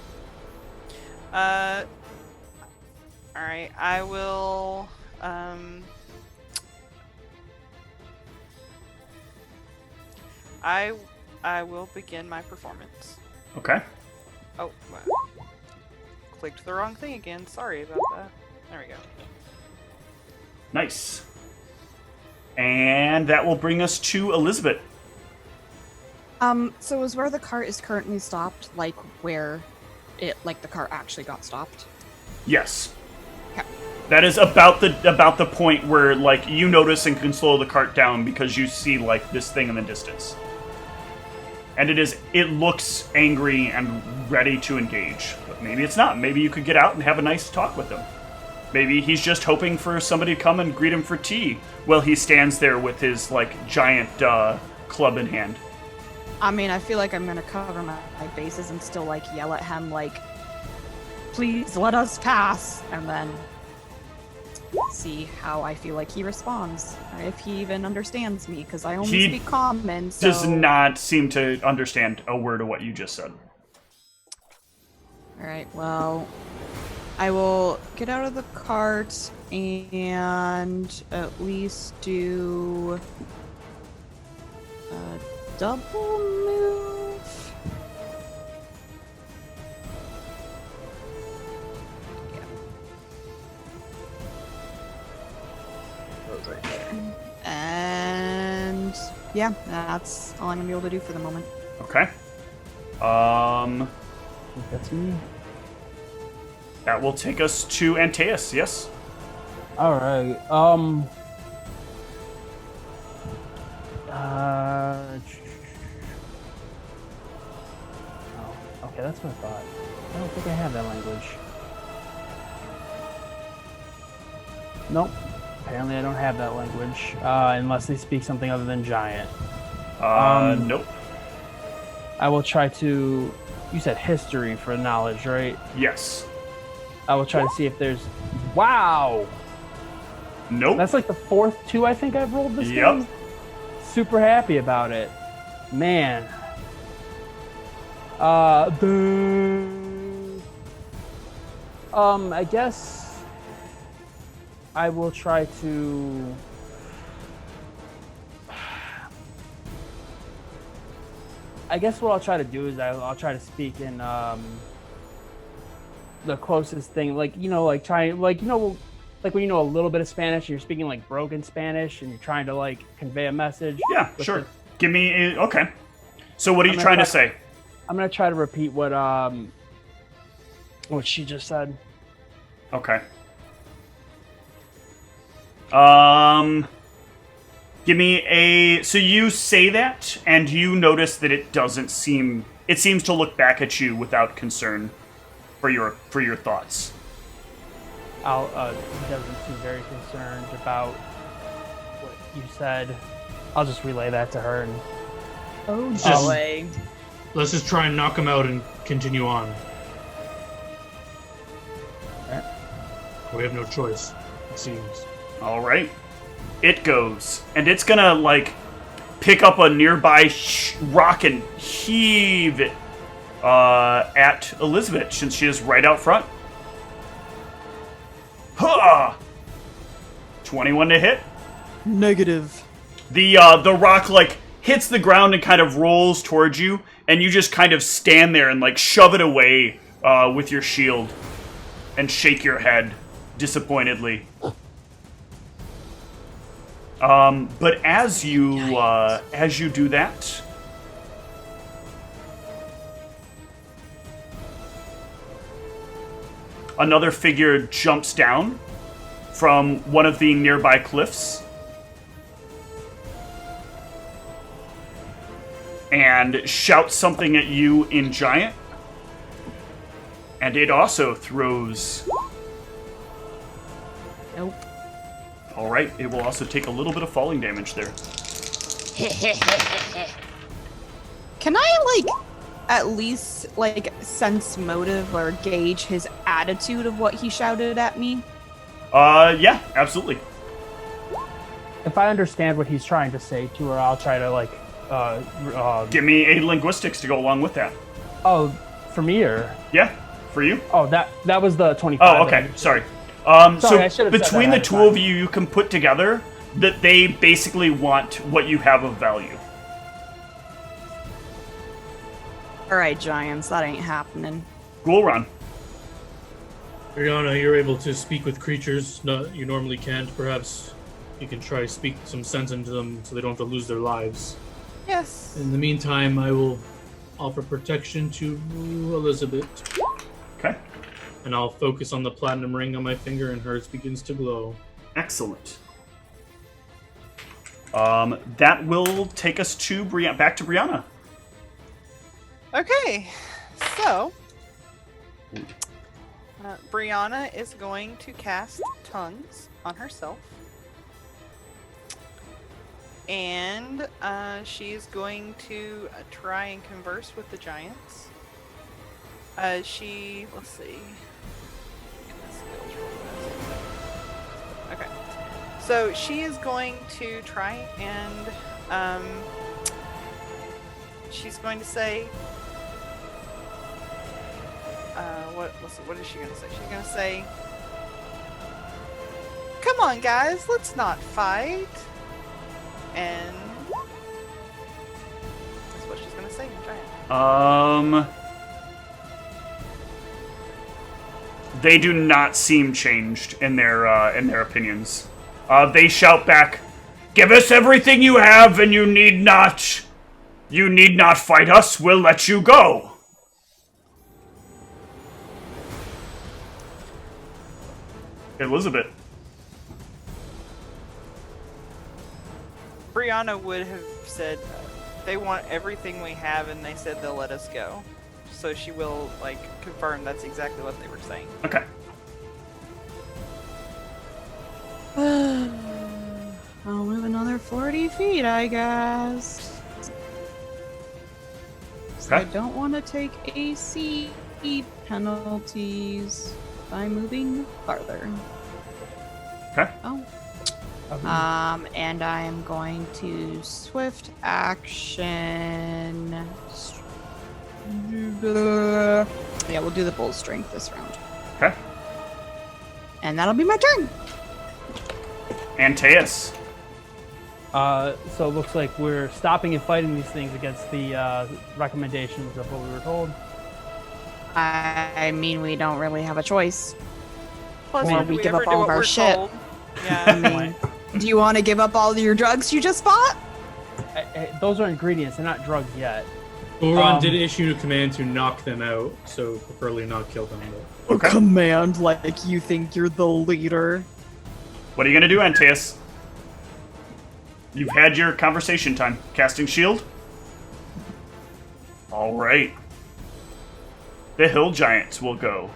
Alright, I will, I will begin my performance. Okay. Oh, wow. Clicked the wrong thing again. Sorry about that. There we go. Nice. And that will bring us to Elizabeth. So is where the cart is currently stopped, like where it, like the cart actually got stopped? Yes. Okay. That is about the point where, like, you notice and can slow the cart down because you see, like, this thing in the distance. And it looks angry and ready to engage. But maybe it's not. Maybe you could get out and have a nice talk with him. Maybe he's just hoping for somebody to come and greet him for tea while he stands there with his, like, giant club in hand. I mean, I feel like I'm gonna cover my bases and still, like, yell at him, like, please let us pass, and then see how I feel like he responds, or if he even understands me, because I only speak common, so... Does not seem to understand a word of what you just said. Alright, well, I will get out of the cart and at least do a double move. Yeah. Those right there. And yeah, that's all I'm gonna be able to do for the moment. Okay. That's me. That will take us to Antaeus, yes? Alright, oh, okay, that's what I thought. I don't think I have that language. Nope. Apparently I don't have that language, unless they speak something other than giant. Nope. I will try to... You said history for knowledge, right? Yes. I will try to see if there's... Wow! Nope. That's like the fourth 2 I think I've rolled this Yep. game. Super happy about it. Man. I guess I will try to... I guess what I'll try to do is I'll try to speak in the closest thing, like, you know, like trying, like, you know, like when you know a little bit of Spanish and you're speaking like broken Spanish and you're trying to like convey a message. Yeah, sure. Give me okay. So what are you trying to say? I'm gonna try to repeat what she just said. Okay. Give me so you say that and you notice that it seems to look back at you without concern for your thoughts. He doesn't seem very concerned about what you said. I'll just relay that to her and Let's just try and knock him out and continue on. Alright. We have no choice, it seems. All right. It goes, and it's gonna like pick up a nearby rock and heave it at Elizabeth, since she is right out front. Ha! 21 to hit. Negative. The rock like hits the ground and kind of rolls towards you, and you just kind of stand there and like shove it away with your shield and shake your head disappointedly. But as you do that, another figure jumps down from one of the nearby cliffs and shouts something at you in Giant, and it also throws... Nope. All right, it will also take a little bit of falling damage there. Can I, like, at least, like, sense motive or gauge his attitude of what he shouted at me? Yeah, absolutely. if I understand what he's trying to say to her, I'll try to like Give me a linguistics to go along with that. Oh, for me or Yeah, for you. oh that was the 25. Oh, okay. Sorry. Sorry, I So should have said between that the two of you, you can put together that they basically want what you have of value. Alright, giants, that ain't happening. Ghoul run. Brianna, you're able to speak with creatures you normally can't. Perhaps you can try to speak some sense into them so they don't have to lose their lives. Yes. In the meantime, I will offer protection to Elizabeth. Okay. And I'll focus on the platinum ring on my finger, and hers begins to glow. Excellent. That will take us to back to Brianna. Okay, so Brianna is going to cast Tongues on herself. And she's going to try and converse with the giants. Let's see. Okay. So she is going to try and she's going to say what is she going to say? She's going to say, "Come on, guys, let's not fight." And that's what she's going to say in giant. They do not seem changed in their opinions. They shout back, "Give us everything you have, and you need not fight us. We'll let you go." Elizabeth. Brianna would have said they want everything we have, and they said they'll let us go. So she will confirm that's exactly what they were saying. Okay. I'll move another 40 feet, I guess. So I Okay. don't want to take AC penalties by moving farther. Okay. Oh. And I am going to swift action. Yeah, we'll do the bull strength this round. Okay. And that'll be my turn. Antaeus. So it looks like we're stopping and fighting these things against the recommendations of what we were told. I mean, we don't really have a choice. Plus, Or if we give ever up do all of what our we're shit. told- Yeah. I mean, do you want to give up all your drugs you just bought? Those are ingredients; they're not drugs yet. Oron did issue a command to knock them out, so preferably not kill them. But... Okay. Command like you think you're the leader. What are you gonna do, Antaeus? You've had your conversation time. Casting shield? Alright. The hill giants will go.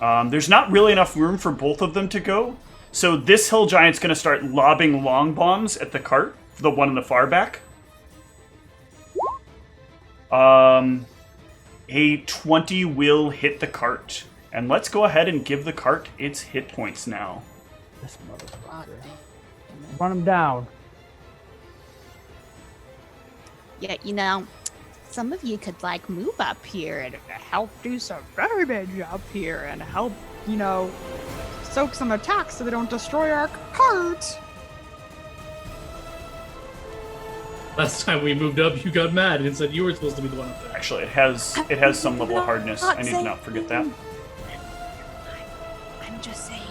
There's not really enough room for both of them to go, so this hill giant's gonna start lobbing long bombs at the cart, the one in the far back. A 20 will hit the cart. And let's go ahead and give the cart its hit points now. This motherfucker. Run him down. Yeah, you know, some of you could move up here and help do some damage up here and help, soak some attacks so they don't destroy our cart. Last time we moved up, you got mad and said you were supposed to be the one up there. Actually, it has some level of hardness. I need to not forget that. I'm just saying,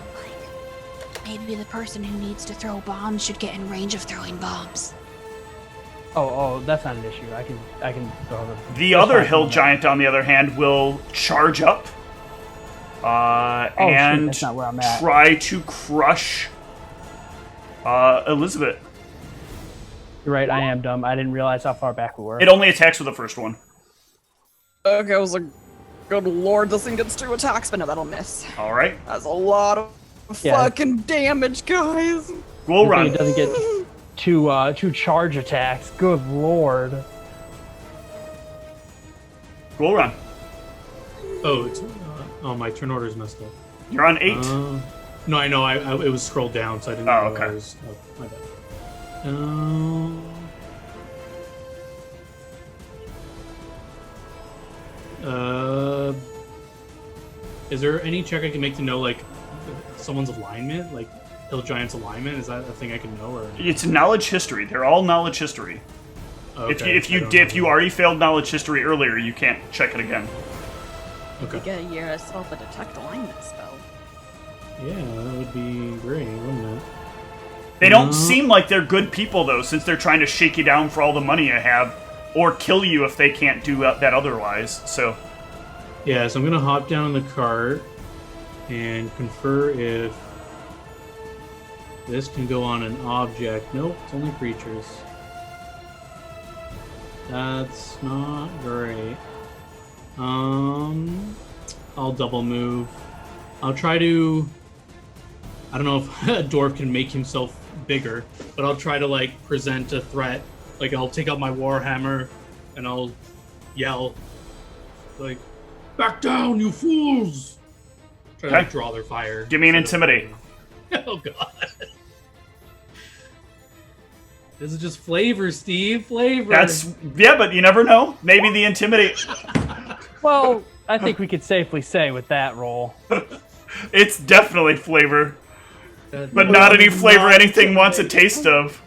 maybe the person who needs to throw bombs should get in range of throwing bombs. Oh, that's not an issue. I can throw them. The other hill giant, on the other hand, will charge up and that's not where I'm at. try to crush Elizabeth. You're right. I am dumb. I didn't realize how far back we were. It only attacks with the first one. Okay, I was like, good lord, this thing gets 2 attacks, but no, that'll miss. All right, That's a lot of fucking damage, guys. we'll Good thing run. It doesn't get two charge attacks. Good lord. We'll run. Oh, it's, my turn order's messed up. You're on 8. No, I know. It was scrolled down, so I didn't Oh, realize. okay. Oh, my bad. Is there any check I can make to know someone's alignment, Hill Giant's alignment? Is that a thing I can know, or It's knowledge history. They're all knowledge history. okay, If you already failed knowledge history earlier, you can't check it again. okay, Get yourself a detect alignment spell. yeah, that would be great, wouldn't it? They don't seem like they're good people, though, since they're trying to shake you down for all the money you have, or kill you if they can't do that otherwise. So, Yeah, so I'm gonna hop down in the cart and confer if this can go on an object. Nope, it's only creatures. That's not great. I'll double move. I'll try to... I don't know if a dwarf can make himself bigger, but I'll try to, like, present a threat. Like, I'll take out my warhammer, and I'll yell, like, back down, you fools! Try to, like, draw their fire. Give me an intimidate. Oh, God. This is just flavor, Steve. Flavor. Yeah, but you never know. Maybe the intimidate. Well, I think we could safely say with that roll. It's definitely flavor. But Well, not any flavor not anything wants a taste of.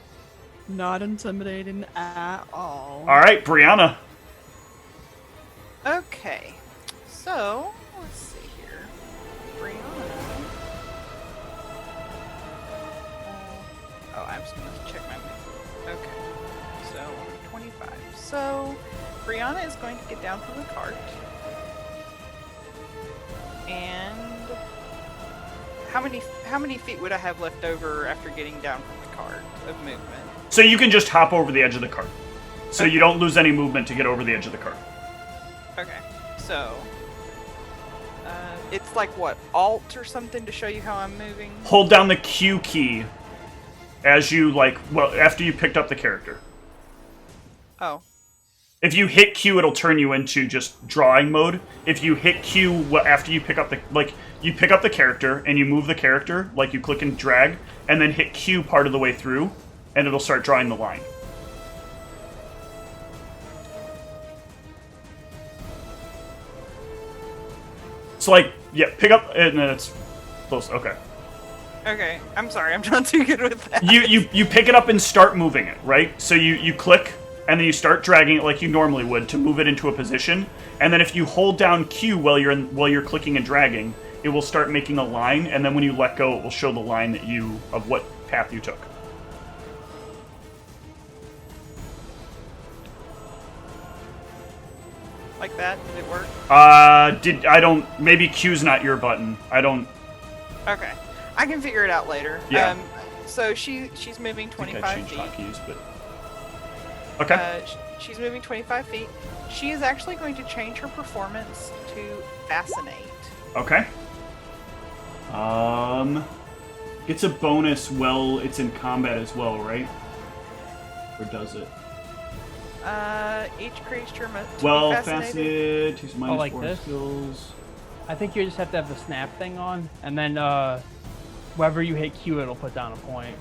Not intimidating at all. Alright, Brianna. Okay, so let's see here. Brianna. I'm just going to check my move. Okay, so 25. So Brianna is going to get down from the cart. And how many feet would I have left over after getting down from the cart of movement? So you can just hop over the edge of the cart. So you don't lose any movement to get over the edge of the cart. Okay, so it's like what, Alt or something to show you how I'm moving? Hold down the Q key as you, after you picked up the character. Oh. If you hit Q, it'll turn you into just drawing mode. If you hit Q after you pick up you pick up the character and you move the character, like you click and drag, and then hit Q part of the way through, and it'll start drawing the line. So, pick up, and then it's close. Okay. Okay, I'm sorry, I'm not too good with that. You pick it up and start moving it, right? So you click, and then you start dragging it like you normally would to move it into a position. And then if you hold down Q while you're clicking and dragging, it will start making a line. And then when you let go, it will show the line of what path you took. Like that? Did it work? Maybe Q's not your button. I don't. Okay, I can figure it out later. Yeah. So she's moving 25 feet. Hotkeys, but... Okay. She's moving 25 feet. She is actually going to change her performance to Fascinate. Okay. It's a bonus while it's in combat as well, right? Or does it? Each creature must Well, be fascinated. She's minus like 4 this? skills. I think you just have to have the snap thing on, and then wherever you hit Q, it'll put down a point.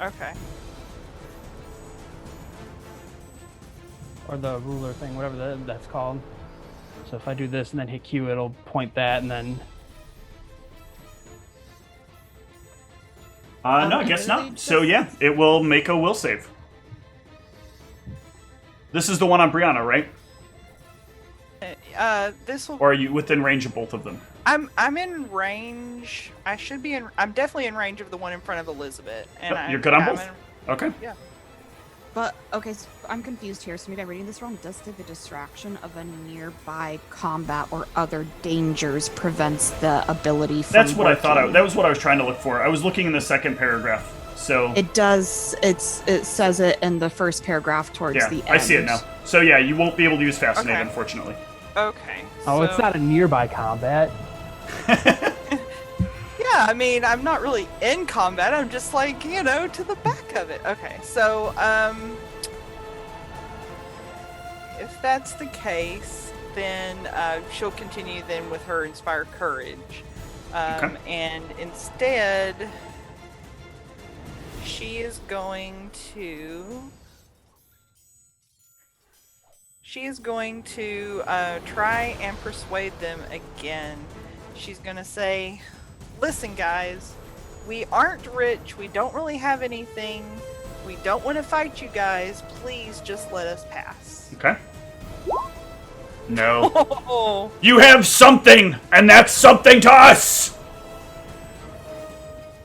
Okay. Or the ruler thing, whatever that's called. So if I do this and then hit Q, it'll point that, and then... No, I guess not. So yeah, it will make a will save. This is the one on Brianna, right? This will... Or are you within range of both of them? I'm in range. I should be in... I'm definitely in range of the one in front of Elizabeth. And You're good on both? Okay. Yeah. But, okay, so I'm confused here. So maybe I'm reading this wrong. Does say the distraction of a nearby combat or other dangers prevents the ability from That's what I thought. working? That was what I was trying to look for. I was looking in the second paragraph. So It does. It says it in the first paragraph towards the end. I see it now. So yeah, you won't be able to use Fascinate, Okay. unfortunately. Okay. Oh, it's not a nearby combat. Yeah, I mean, I'm not really in combat. I'm just like, to the back of it. Okay, so, if that's the case, then she'll continue then with her Inspire Courage. Okay. And instead, she is going to... try and persuade them again. She's going to say, listen, guys, we aren't rich. We don't really have anything. We don't want to fight you guys. Please just let us pass. Okay. No. Oh, You have something, and that's something to us!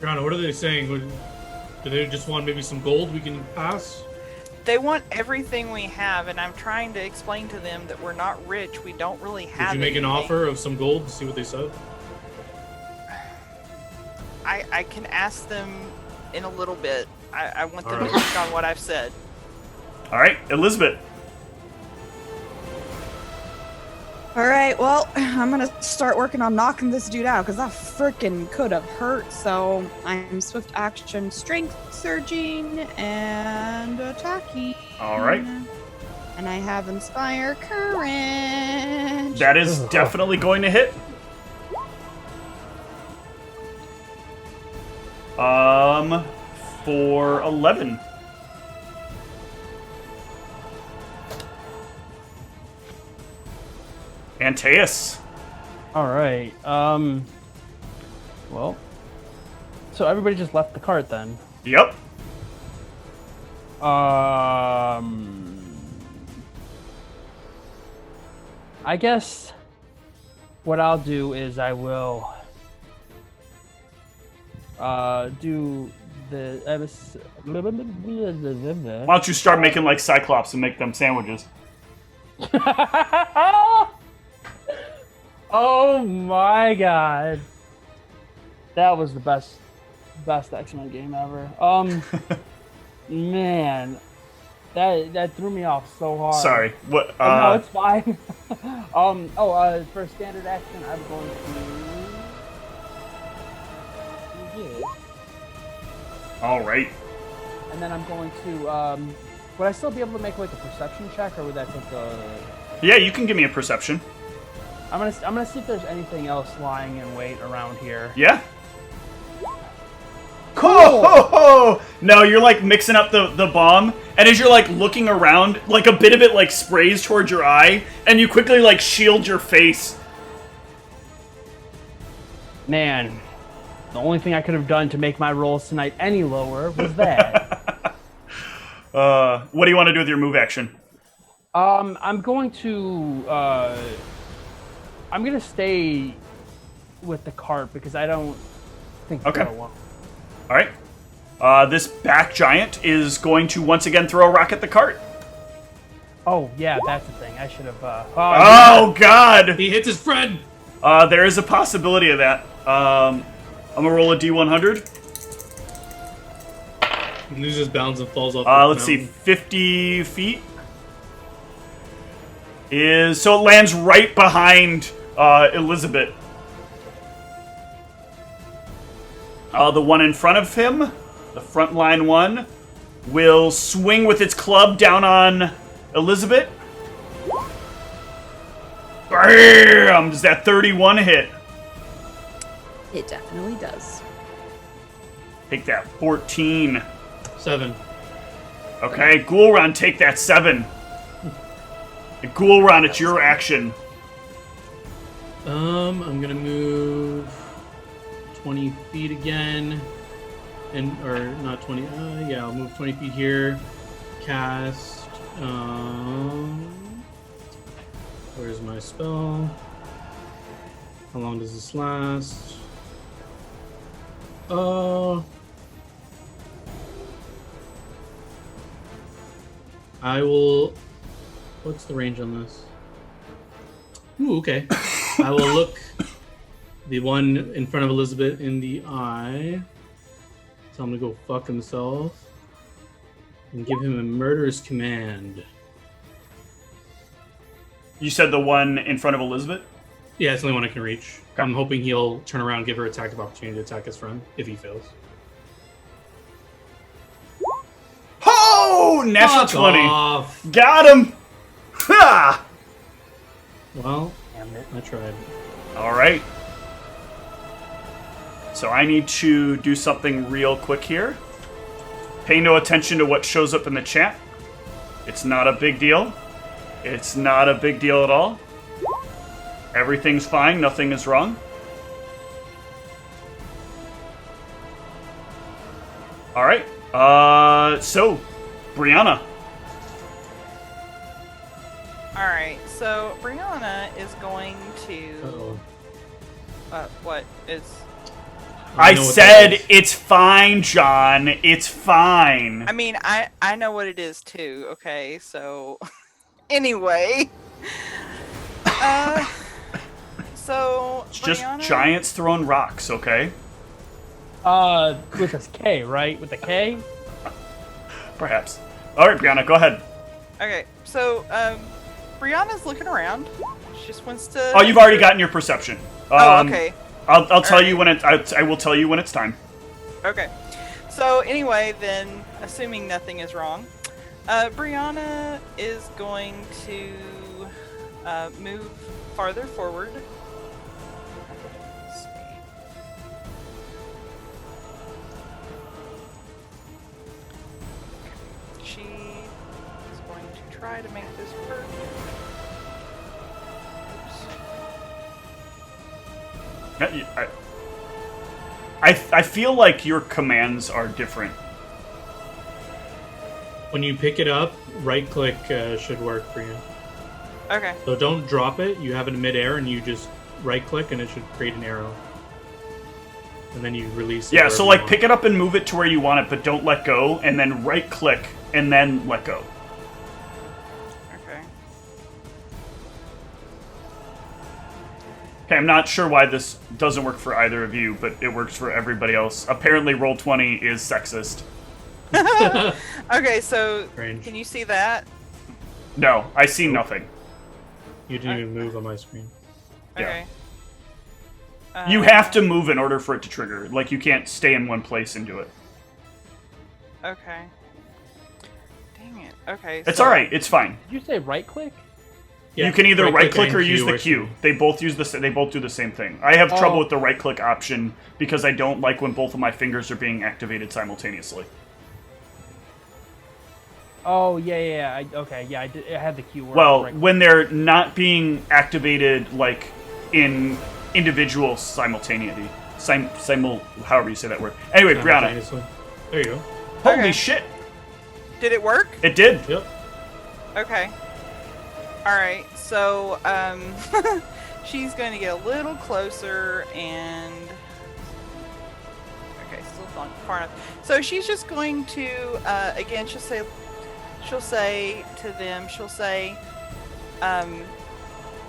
Brianna, what are they saying? Do they just want maybe some gold we can pass? they want everything we have, and I'm trying to explain to them that we're not rich. We don't really have Did you make an anything. offer of some gold to see what they said? I can ask them in a little bit. I want them Alright. to think on what I've said. All right, Elizabeth. All right, well, I'm gonna start working on knocking this dude out because that freaking could have hurt. So I'm swift action, strength surging, and attacking. All right. And I have inspire courage. That is definitely going to hit. For 11. Antaeus. All right. Well, so everybody just left the cart then. Yep. I guess what I'll do is I will do the. Why don't you start making like Cyclops and make them sandwiches? Oh my god. That was the best X-Men game ever. Man. That threw me off so hard. Sorry. What Oh, no, it's fine. For standard action I'm going to do this. All right. And then I'm going to would I still be able to make like a perception check, or would that take a... Yeah, you can give me a perception. I'm gonna see if there's anything else lying in wait around here. Yeah. Cool. No, you're like mixing up the bomb, and as you're like looking around, like a bit of it like sprays towards your eye, and you quickly like shield your face. Man, the only thing I could have done to make my rolls tonight any lower was that. What do you want to do with your move action? I'm going to stay with the cart because I don't think it's gonna work. All right. This back giant is going to once again throw a rock at the cart. Oh yeah, that's the thing. I should have. Oh God! He hits his friend. There is a possibility of that. I'm gonna roll a D100. He loses bounds and falls off. Let's see, 50 feet is so it lands right behind Elizabeth. The one in front of him, the front line one, will swing with its club down on Elizabeth. Bam! Does that 31 hit? It definitely does. Take that 14. 7. Okay, Ghoulron, take that 7. Ghoulron, it's your action. I'm gonna move 20 feet again, or not 20. Yeah, I'll move 20 feet here. Cast. Where's my spell? How long does this last? I will. What's the range on this? Ooh, okay. I will look the one in front of Elizabeth in the eye. Tell him to go fuck himself. And give him a murderous command. You said the one in front of Elizabeth? Yeah, it's the only one I can reach. Okay. I'm hoping he'll turn around and give her attack of opportunity to attack his friend, if he fails. Oh! Natural Fuck 20. Off. Got him! Ha! Well, I tried. Alright. So I need to do something real quick here. Pay no attention to what shows up in the chat. It's not a big deal. It's not a big deal at all. Everything's fine. Nothing is wrong. Alright. So, Brianna. Alright, so Brianna is going to... what is... I said it's fine, John. It's fine. I mean, I know what it is too, okay? So, anyway. So, It's just Brianna... giants throwing rocks, okay? With a K, right? With a K? Perhaps. Alright, Brianna, go ahead. Okay, so Brianna's looking around. She just wants to. Oh, you've already gotten your perception. Okay. I'll tell you when I will tell you when it's time. Okay. So anyway, then, assuming nothing is wrong, Brianna is going to move farther forward. Let's see. She is going to try to make this work. Oops. I feel like your commands are different. When you pick it up, right-click should work for you. Okay. So don't drop it. You have it in midair, and you just right-click, and it should create an arrow. And then you release it. Yeah, so like pick it up and move it to where you want it, but don't let go, and then right-click, and then let go. Okay. Okay, I'm not sure why this doesn't work for either of you, but it works for everybody else. Apparently, Roll20 is sexist. Okay, so Strange. can you see that? No, I see nothing. You didn't even move on my screen. Yeah. Okay. You have to move in order for it to trigger. Like, you can't stay in one place and do it. Okay. Dang it. Okay. It's so- alright, it's fine. Did you say right click? Yeah, You can either right-click or and use the or Q. C. They both use they both do the same thing. I have trouble Oh. with the right-click option because I don't like when both of my fingers are being activated simultaneously. Oh yeah. I had the keyword. Well, right. when they're not being activated like in individual simultaneity, however you say that word. Anyway, Brianna. Simultaneously. There you go. Holy Okay. shit! Did it work? It did. Yep. Okay. Alright, so, she's going to get a little closer and... Okay, still not far enough. So she's just going to, again, she'll say to them,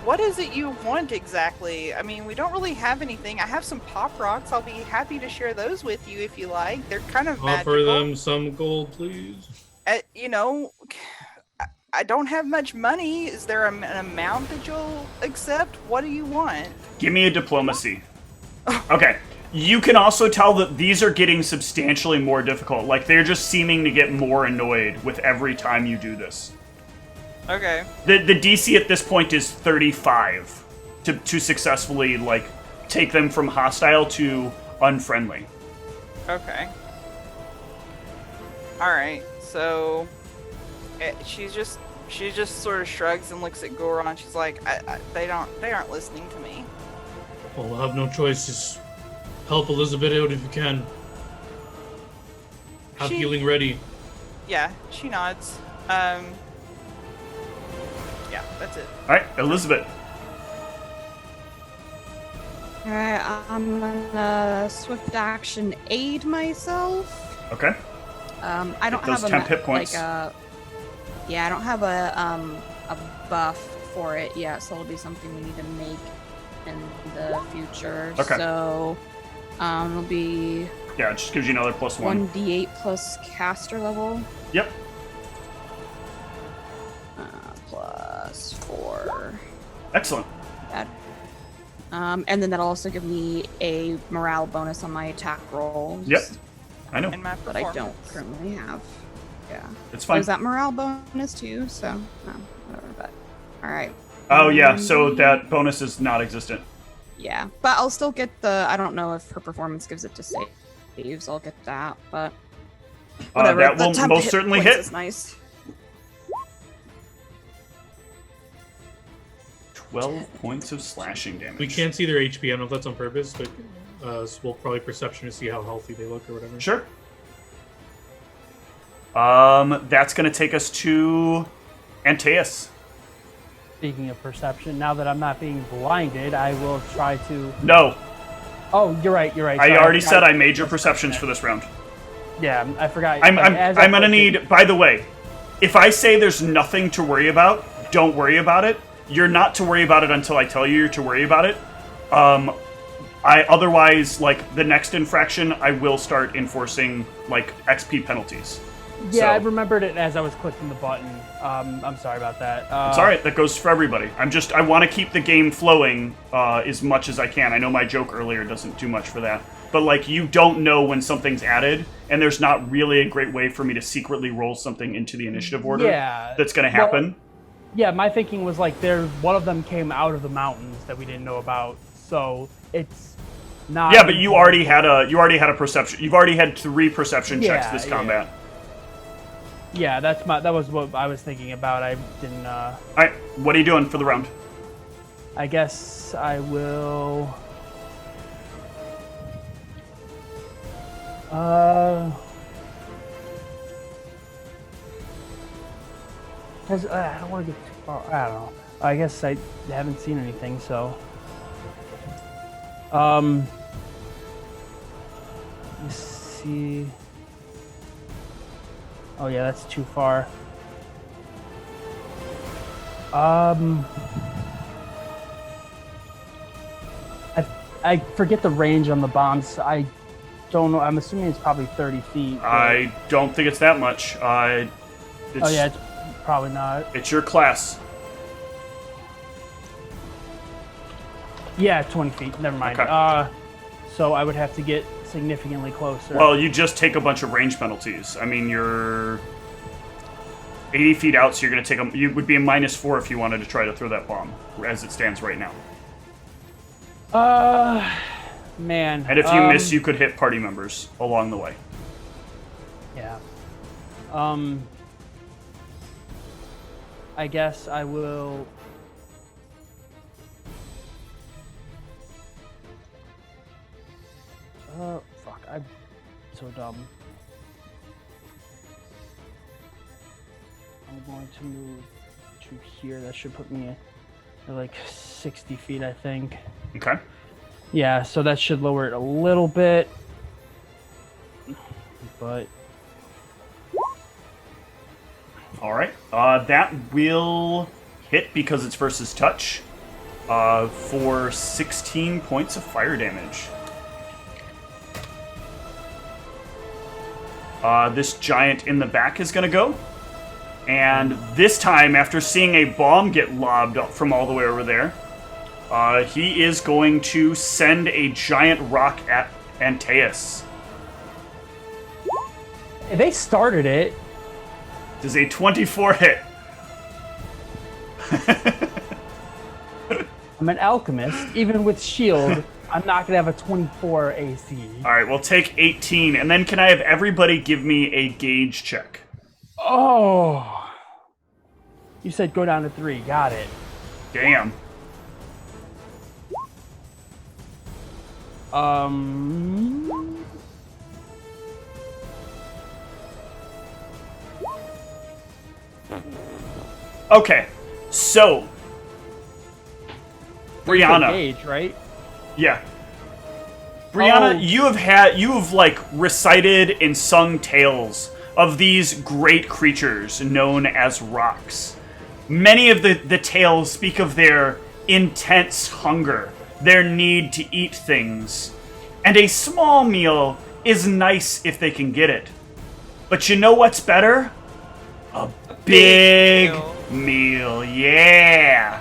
what is it you want exactly? I mean, we don't really have anything. I have some pop rocks. I'll be happy to share those with you if you like. They're kind of magical. Offer them some gold, please. You know, I don't have much money. Is there an amount that you'll accept? What do you want? Give me a diplomacy. Okay. You can also tell that these are getting substantially more difficult. Like, they're just seeming to get more annoyed with every time you do this. Okay. The DC at this point is 35 to successfully, like, take them from hostile to unfriendly. Okay. Alright, so... She just sort of shrugs and looks at Goron. She's like, they aren't listening to me. Well, we'll have no choice. Just help Elizabeth out if you can. Have healing ready. Yeah, she nods. Yeah, that's it. Alright, Elizabeth. Alright, I'm gonna swift action aid myself. Okay. I don't Get those have 10 hit points. I don't have a buff for it yet, so it'll be something we need to make in the future. Okay. So, it'll be Yeah, it just gives you another +1. 1d8 plus caster level. Yep. Plus 4. Excellent. That. And then that'll also give me a morale bonus on my attack rolls. Yep. I know. And my But I performance. don't currently have. Yeah. It's Oh, fine. is that morale bonus too? So, no, whatever. But all right. Oh, yeah, so that bonus is not existent. Yeah, but I'll still get the. I don't know if her performance gives it to saves. I'll get that, but whatever. That the will 10 most certainly points hit. Is nice. 12 points of slashing damage. We can't see their HP. I don't know if that's on purpose, but so we'll probably perception to see how healthy they look or whatever. Sure. That's going to take us to Antaeus. Speaking of perception, now that I'm not being blinded, I will try to. No, Oh, you're right. I Sorry, already said I made your perceptions for this round. Yeah, I forgot. I'm As I going to clicked it- need, by the way, if I say there's nothing to worry about, don't worry about it. You're not to worry about it until I tell you you're to worry about it. Otherwise, like, the next infraction, I will start enforcing, like, XP penalties. Yeah, I So- remembered it as I was clicking the button. I'm sorry about that. It's all right. That goes for everybody. I want to keep the game flowing as much as I can. I know my joke earlier doesn't do much for that, but like you don't know when something's added, and there's not really a great way for me to secretly roll something into the initiative order. Yeah, That's going to happen. Yeah, my thinking was like one of them came out of the mountains that we didn't know about, so it's not. Yeah, but you already had a perception. You've already had 3 perception checks Yeah, this yeah. combat. Yeah, that was what I was thinking about. I didn't. All right, what are you doing for the round? I guess I will. I don't want to get too far. I don't know. I guess I haven't seen anything, so. Let's see. Oh yeah, that's too far. I forget the range on the bombs. I don't know. I'm assuming it's probably 30 feet. I don't think it's that much. Oh yeah, it's probably not. It's your class. Yeah, 20 feet. Never mind. Okay. So I would have to get significantly closer. Well, you just take a bunch of range penalties. I mean, you're 80 feet out, so you're going to take you would be a -4 if you wanted to try to throw that bomb, as it stands right now. Man. And if you miss, you could hit party members along the way. Yeah. I guess I will. Fuck, I'm so dumb. I'm going to move to here. That should put me at like 60 feet, I think. Okay. Yeah, so that should lower it a little bit. But All right. That will hit because it's versus touch for 16 points of fire damage. This giant in the back is going to go. And this time, after seeing a bomb get lobbed from all the way over there, he is going to send a giant rock at Antaeus. they started it. Does a 24 hit? I'm an alchemist. Even with shield, I'm not going to have a 24 AC. All right, we'll take 18. And then can I have everybody give me a gauge check? Oh. You said go down to 3. Got it. Damn. Okay, so Brianna, Gauge, right? yeah, Brianna, Oh. you have like recited and sung tales of these great creatures known as rocks. Many of the tales speak of their intense hunger, their need to eat things, and a small meal is nice if they can get it. But you know what's better? A big meal, yeah.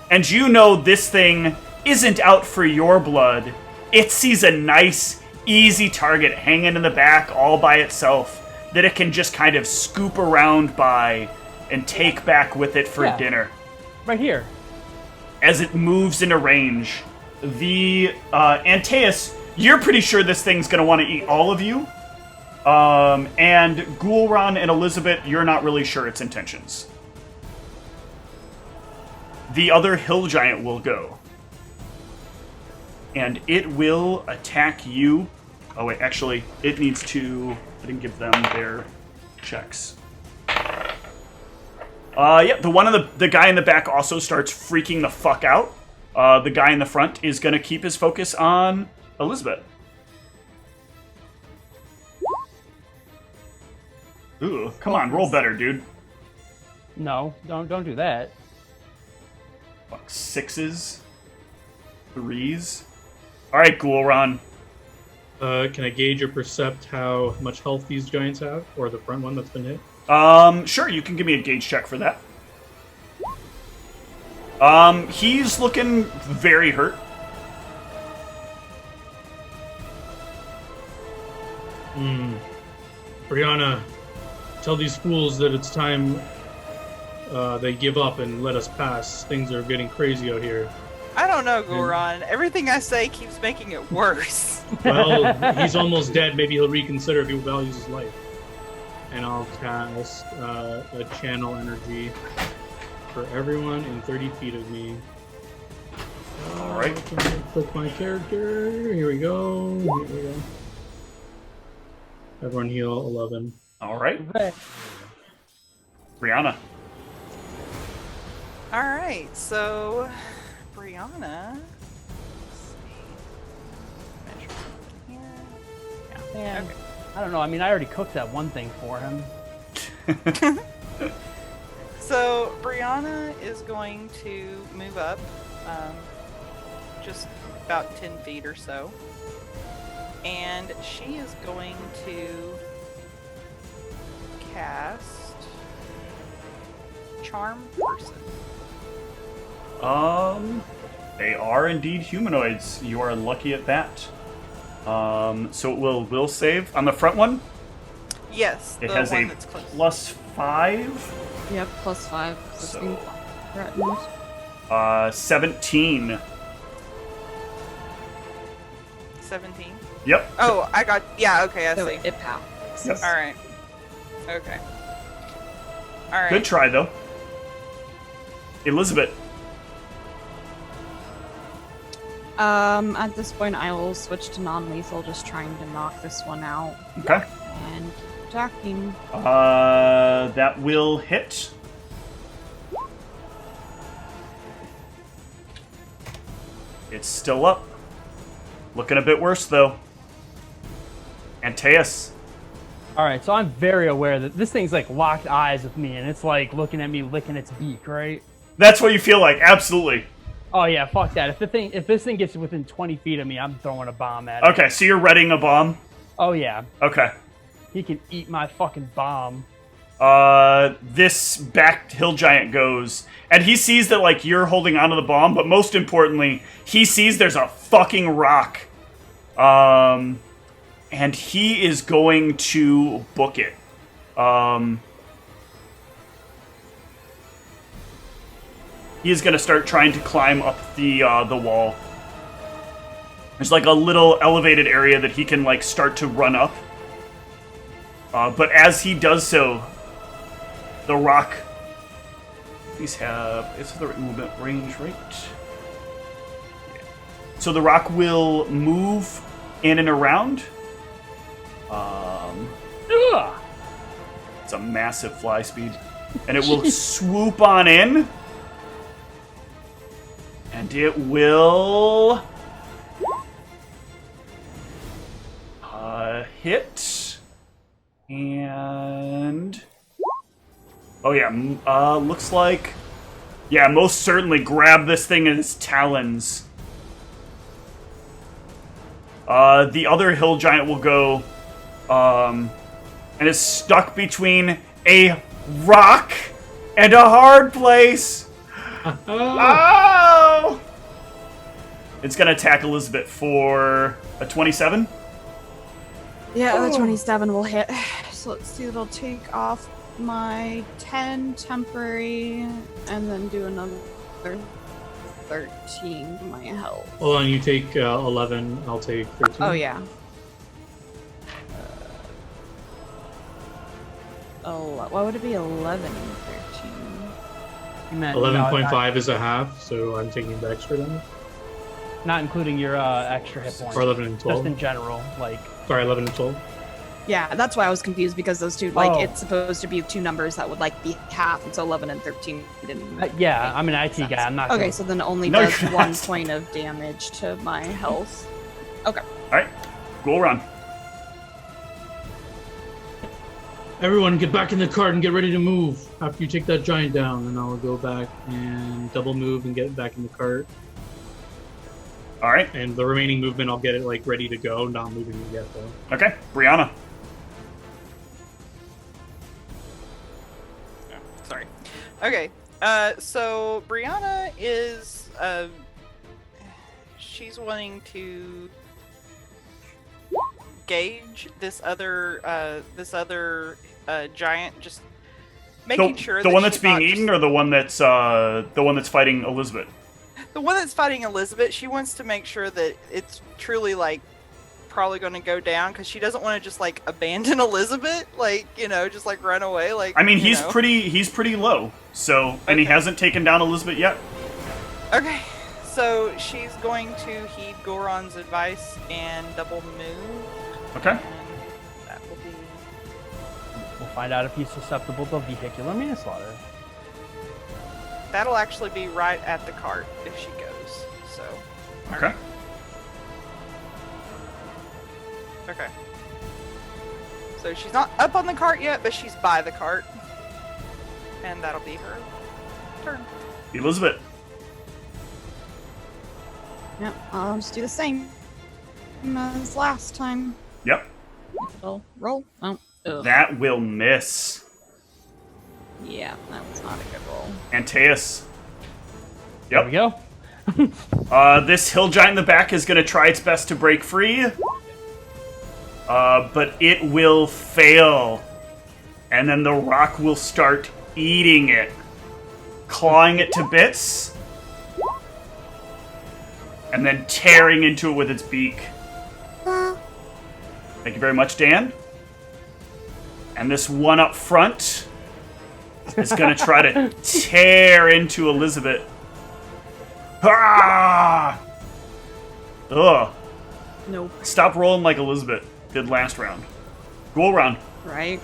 And you know this thing isn't out for your blood. It sees a nice, easy target hanging in the back all by itself that it can just kind of scoop around by and take back with it for Yeah. dinner. Right here. As it moves into range, the Antaeus, you're pretty sure this thing's going to want to eat all of you. And Ghoulron and Elizabeth, you're not really sure its intentions. The other hill giant will go. And it will attack you. Oh wait, actually, it needs to... I didn't give them their checks. Yeah, the guy in the back also starts freaking the fuck out. The guy in the front is going to keep his focus on Elizabeth. Ooh, come on, roll better, dude. No, don't do that. Fuck, 6s, 3s. All right, Ghoulron. Can I gauge or percept how much health these giants have, or the front one that's been hit? Sure, you can give me a gauge check for that. He's looking very hurt. Brianna, tell these fools that it's time they give up and let us pass. Things are getting crazy out here. I don't know, Goron. Everything I say keeps making it worse. Well, he's almost dead. Maybe he'll reconsider if he values his life. And I'll cast a channel energy for everyone in 30 feet of me. All right. Click my character. Here we go. Everyone heal 11. All right. Brianna. All right, so Brianna. Let's see. Measure something here. Yeah. Man, I don't know. I mean, I already cooked that one thing for him. So Brianna is going to move up, just about 10 feet or so, and she is going to cast Charm Person. They are indeed humanoids. You are lucky at that. So it will save on the front one. Yes, It the has one a that's close. +5. Yep, +5. So, Threatened. 17. 17. Yep. Oh, I got. Yeah. Okay, I So see. it passes. Yes. All right. Okay. All right. Good try though. Elizabeth. At this point, I will switch to non-lethal, just trying to knock this one out. Okay. And attacking. That will hit. It's still up. Looking a bit worse though. Antaeus. All right, so I'm very aware that this thing's like locked eyes with me, and it's like looking at me, licking its beak, right? That's what you feel like. Absolutely. Oh yeah, fuck that. If this thing gets within 20 feet of me, I'm throwing a bomb at it. Okay, so you're readying a bomb. Oh yeah, Okay. he can eat my fucking bomb. This back hill giant goes, and he sees that like you're holding onto the bomb, but most importantly, he sees there's a fucking rock. And he is going to book it. He is going to start trying to climb up the wall. There's like a little elevated area that he can like start to run up. But as he does so, the rock. These have it's the movement range, right? Yeah. So the rock will move in and around. It's a massive fly speed, and it will swoop on in, and it will hit, and oh yeah, looks like most certainly grab this thing in its talons. The other hill giant will go, and is stuck between a rock and a hard place. Oh! It's gonna attack Elizabeth for a 27. Yeah, the 27 will hit. So let's see, it'll take off my 10 temporary and then do another 13 to my health. Hold on, you take 11, I'll take 13. Oh, yeah. Why would it be 11 and 13? You meant 11.5 is a half, so I'm taking the extra damage. not including your extra hit points. Or 11 and 12. Just in general, like. Sorry, 11 and 12. Yeah, that's why I was confused, because those two, it's supposed to be two numbers that would, be half, and so 11 and 13 didn't Yeah, I'm an IT sense. guy. I'm not. Okay, so then it only does 1 point of damage to my health. Okay. Alright, go around. Everyone, get back in the cart and get ready to move after you take that giant down, and I'll go back and double move and get back in the cart. All right. And the remaining movement, I'll get it like ready to go. Not moving it yet though. Okay, Brianna. Sorry. Okay. So Brianna is she's wanting to gauge this other giant, just making sure the that one that's she's being not eaten, just- or the one that's fighting Elizabeth. the one that's fighting Elizabeth. She wants to make sure that it's truly like probably going to go down, because she doesn't want to just like abandon Elizabeth, like, you know, just like run away. Like, I mean, you he's know. pretty low, so, and he hasn't taken down Elizabeth yet. Okay, so she's going to heed Goron's advice and double move. Okay. And that will be. We'll find out if he's susceptible to vehicular manslaughter. That'll actually be right at the cart if she goes. So. Okay. Okay. So she's not up on the cart yet, but she's by the cart. And that'll be her turn. Elizabeth. Yep, I'll just do the same as last time. Yep. Roll. Oh, ugh. That will miss. Yeah, that was not a good roll. Antaeus. There we Yep. go. This hill giant in the back is going to try its best to break free. But it will fail. And then the rock will start eating it. Clawing it to bits. And then tearing into it with its beak. Thank you very much, Dan. And this one up front is going to try to tear into Elizabeth. Ah! Ugh. Nope. Stop rolling like Elizabeth did last round. Go around. Right?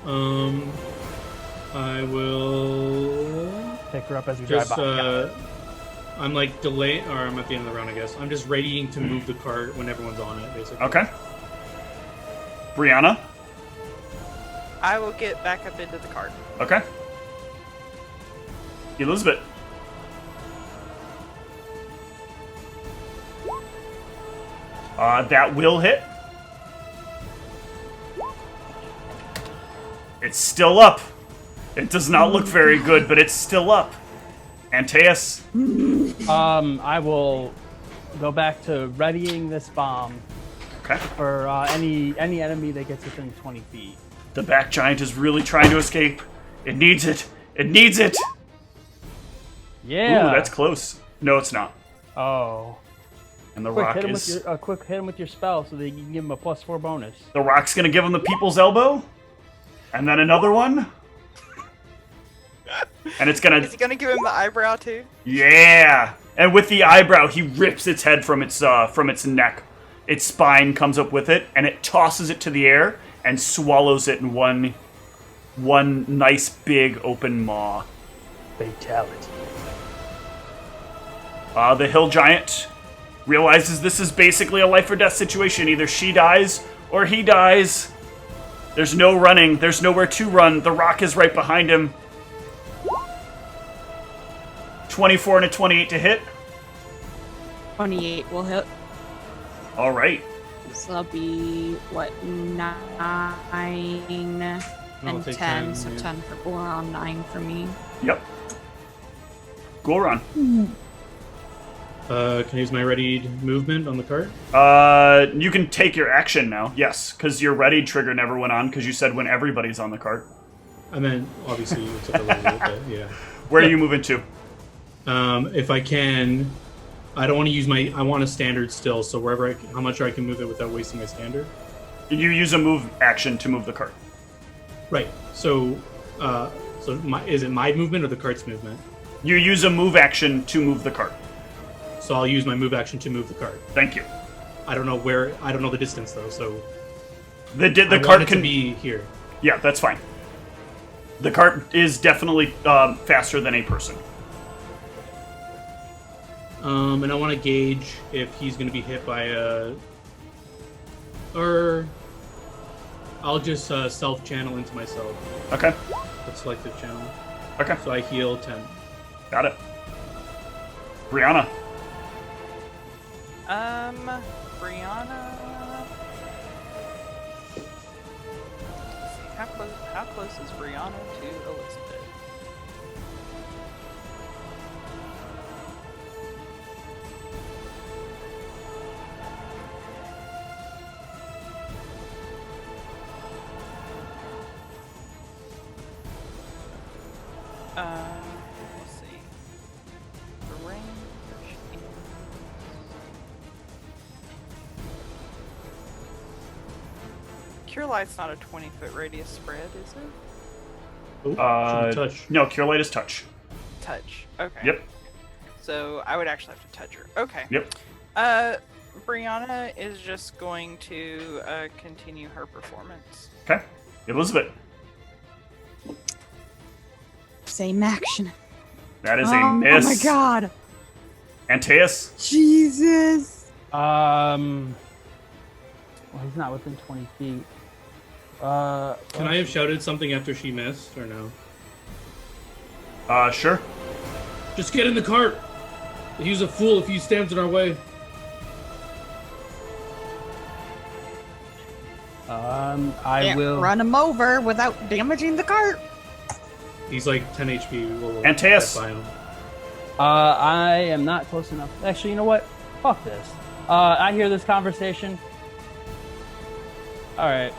I will Pick her up as we drive just by. I'm like delaying, or I'm at the end of the round, I guess. I'm just readying to move the cart when everyone's on it, basically. Okay. Brianna. I will get back up into the cart. Okay. Elizabeth. That will hit. It's still up. It does not look very good, but it's still up. Antaeus. I will go back to readying this bomb Okay. for any enemy that gets within 20 feet. The back giant is really trying to escape. It needs it. It needs it. Yeah. Ooh, that's close. No, it's not. Oh. And the Quick, rock hit him is... with your quick hit him with your spell so that you can give him a +4 bonus. The rock's gonna give him the people's elbow. And then another one. And it's gonna... Is he gonna give him the eyebrow too? Yeah! And with the eyebrow, he rips its head from its neck. Its spine comes up with it, and it tosses it to the air and swallows it in one nice big open maw. Fatality. The hill giant realizes this is basically a life or death situation. Either she dies or he dies. There's no running. There's nowhere to run. The rock is right behind him. 24 and a 28 to hit. 28 will hit. All right. So that'll be, what, 9 and take 10. 10, So yeah. 10 for Goron, 9 for me. Yep. Goron. Can I use my readied movement on the cart? You can take your action now. Yes, because your ready trigger never went on because you said when everybody's on the cart. I mean, obviously, it's a little bit, but yeah. Where are you moving to? If I can, I don't want to use my. I want a standard still, so wherever how much I can move it without wasting my standard. You use a move action to move the cart. Right. So, is it my movement or the cart's movement? You use a move action to move the cart. So I'll use my move action to move the cart. Thank you. I don't know where. I don't know the distance though. So The I cart want it can to be here. Yeah, that's fine. The cart is definitely faster than a person. And I want to gauge if he's going to be hit by a. Or I'll just self-channel into myself. Okay. But selective channel. Okay. So I heal 10. Got it. Brianna. Brianna. Let's see, how close is Brianna to Elizabeth? Let's see. The range is... Cure Light's not a 20-foot radius spread, is it? Touch. No, Cure Light is touch. Touch. Okay. Yep. So I would actually have to touch her. Okay. Yep. Brianna is just going to continue her performance. Okay. Elizabeth. Same action. That is a miss. Oh my god. Antaeus. Jesus. Well, he's not within 20 feet. Can I have shouted something after she missed, or no? Sure. Just get in the cart! He's a fool if he stands in our way. I Can't will run him over without damaging the cart. He's like 10 HP. We'll Antaeus. get by him. I am not close enough. Actually, you know what? Fuck this. I hear this conversation. Alright.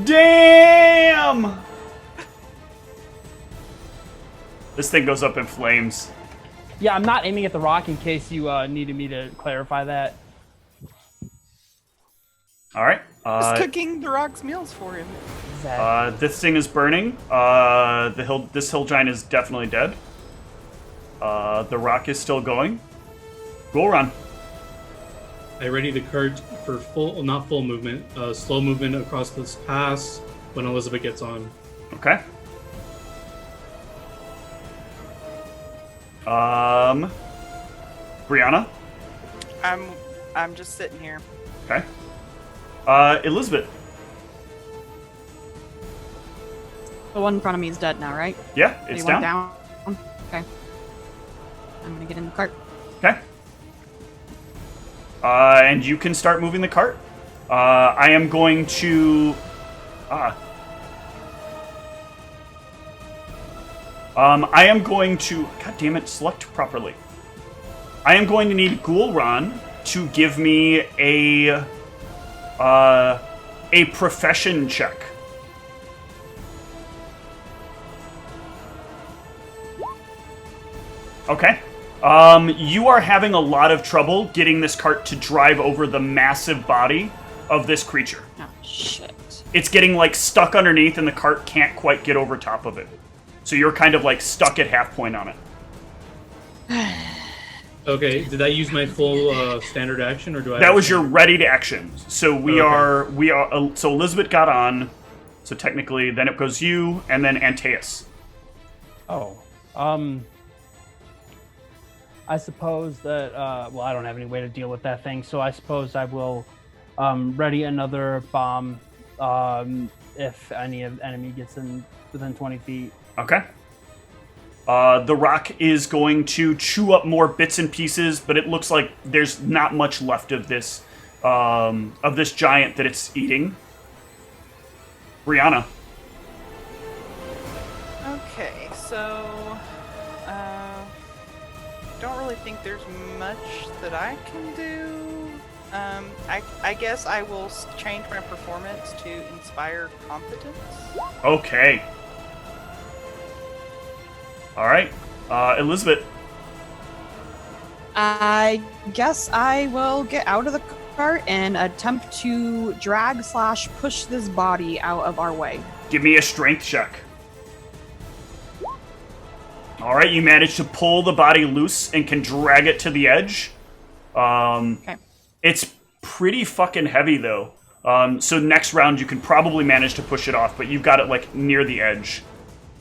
Damn! This thing goes up in flames. Yeah, I'm not aiming at the rock in case you needed me to clarify that. All right. Just cooking the rock's meals for him. This thing is burning. This hill giant is definitely dead. The rock is still going. Go run. I ready the cart for not full movement, slow movement across this pass when Elizabeth gets on. Okay. Brianna. I'm just sitting here. Okay. Elizabeth. The one in front of me is dead now, right? Yeah, it's He went down. Okay. I'm gonna get in the cart. Okay. And you can start moving the cart. I am going to... I am going to... God damn it, select properly. I am going to need Ghoulron to give me a profession check. Okay. You are having a lot of trouble getting this cart to drive over the massive body of this creature. Oh, shit. It's getting, like, stuck underneath, and the cart can't quite get over top of it. So you're kind of, like, stuck at half point on it. Okay, did I use my full standard action, or do I? That was your ready to action. So we are. So Elizabeth got on. So technically, then it goes you, and then Antaeus. Oh. I suppose that, well, I don't have any way to deal with that thing, so I suppose I will ready another bomb if any enemy gets in within 20 feet. Okay. The rock is going to chew up more bits and pieces, but it looks like there's not much left of this giant that it's eating. Brianna. Okay, so don't really think there's much that I can do. I guess I will change my performance to inspire competence. Okay. All right, Elizabeth. I guess I will get out of the cart and attempt to drag/push this body out of our way. Give me a strength check. All right, you manage to pull the body loose and can drag it to the edge. Okay. It's pretty fucking heavy, though. So next round you can probably manage to push it off, but you've got it, like, near the edge.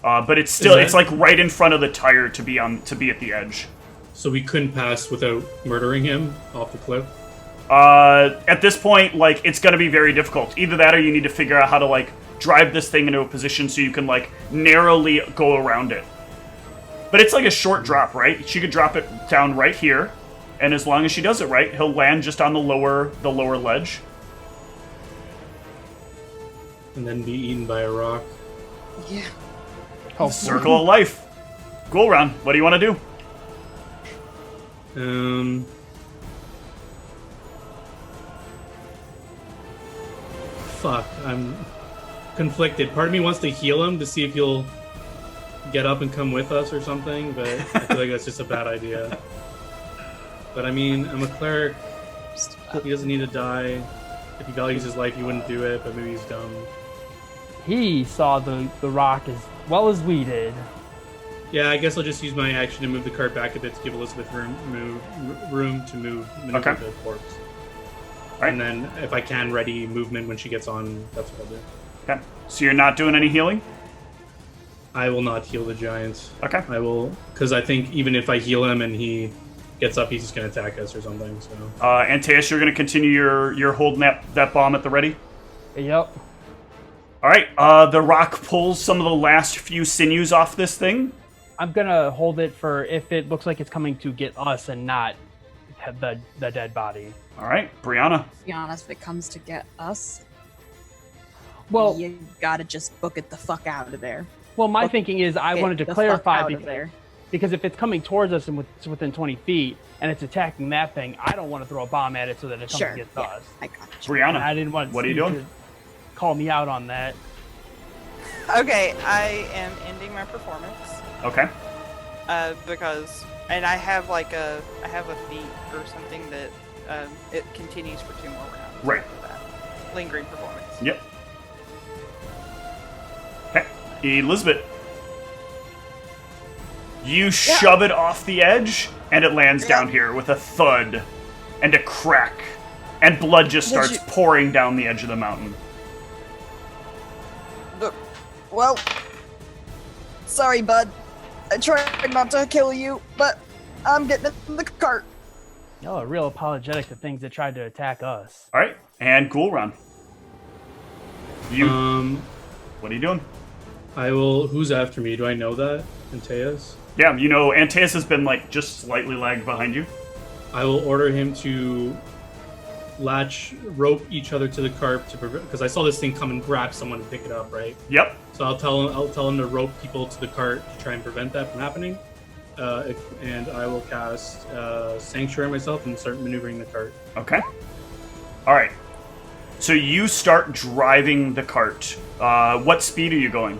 But it's still, it's like right in front of the tire to be at the edge. So we couldn't pass without murdering him off the cliff? At this point, like, it's gonna be very difficult. Either that or you need to figure out how to, like, drive this thing into a position so you can, like, narrowly go around it. But it's like a short drop, right? She could drop it down right here, and as long as she does it right, he'll land just on the lower ledge. And then be eaten by a rock. Yeah. Circle of life. Ghoul round. What do you want to do? Fuck. I'm conflicted. Part of me wants to heal him to see if he'll get up and come with us or something, but I feel like that's just a bad idea. But I mean, I'm a cleric. He doesn't need to die. If he values his life, he wouldn't do it, but maybe he's dumb. He saw the rock as well as we did. Yeah, I guess I'll just use my action to move the cart back a bit to give Elizabeth room to maneuver the corpse. Right. And then, if I can, ready movement when she gets on. That's what I'll do. Okay. So you're not doing any healing? I will not heal the giant. Okay. I will, because I think even if I heal him and he gets up, he's just going to attack us or something. So. Antaeus, you're going to continue your holding that bomb at the ready? Yep. All right. The rock pulls some of the last few sinews off this thing. I'm gonna hold it for if it looks like it's coming to get us and not the dead body. All right, Brianna. To be honest, if it comes to get us, Well, you gotta just book it the fuck out of there. well, my thinking is I wanted to Get the clarify fuck out of there. because if it's coming towards us and it's within 20 feet and it's attacking that thing, I don't want to throw a bomb at it so that it comes Sure. and gets Yeah, us. I got you. Brianna, I didn't want what are you Steve doing? to call me out on that. Okay, I am ending my performance. Okay. Because I have a feat or something that it continues for 2 more rounds. Right. After that. Lingering performance. Yep. Okay. Elizabeth. You shove it off the edge, and it lands down here with a thud and a crack, and blood just starts pouring down the edge of the mountain. Well, sorry, bud. I tried not to kill you, but I'm getting in the cart. Y'all are real apologetic to things that tried to attack us. All right, and Ghoul run. You. What are you doing? I will. Who's after me? Do I know that? Antaeus? Yeah, you know, Antaeus has been like just slightly lagged behind you. I will order him to rope each other to the cart to prevent, because I saw this thing come and grab someone and pick it up, right? Yep. So I'll tell him to rope people to the cart to try and prevent that from happening. And I will cast Sanctuary myself and start maneuvering the cart. Okay. All right. So you start driving the cart. What speed are you going?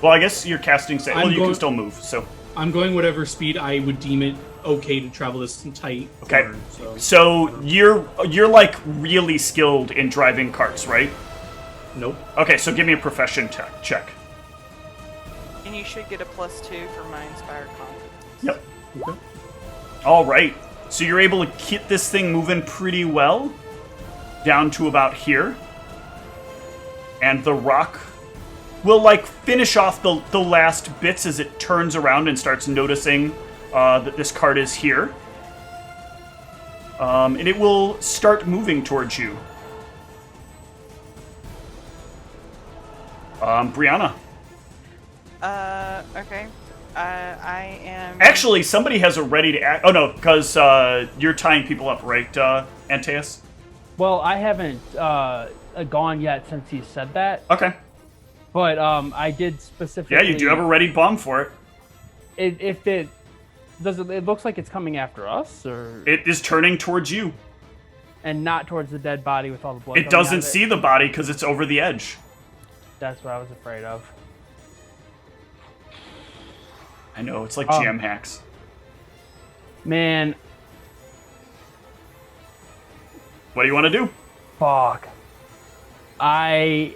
Well, I guess you're casting. Well, you can still move. So I'm going whatever speed I would deem it okay to travel this tight. okay. Corner, so you're like really skilled in driving carts, right? Nope. Okay, so give me a profession check. And you should get a +2 for my inspired confidence. Yep. Okay. All right. So you're able to get this thing moving pretty well down to about here. And the rock will like finish off the last bits as it turns around and starts noticing that this cart is here. And it will start moving towards you. Brianna. Okay. I am... Actually, somebody has a ready to act. Oh, no, because you're tying people up, right, Antaeus? Well, I haven't gone yet since he said that, Okay. but I did specifically... Yeah, you do have a ready bomb for it. If it... It looks like it's coming after us, or... It is turning towards you. And not towards the dead body with all the blood It coming out doesn't of see the body because it's over the edge. That's what I was afraid of. I know, it's like GM hacks. Man, What do you want to do? fuck. I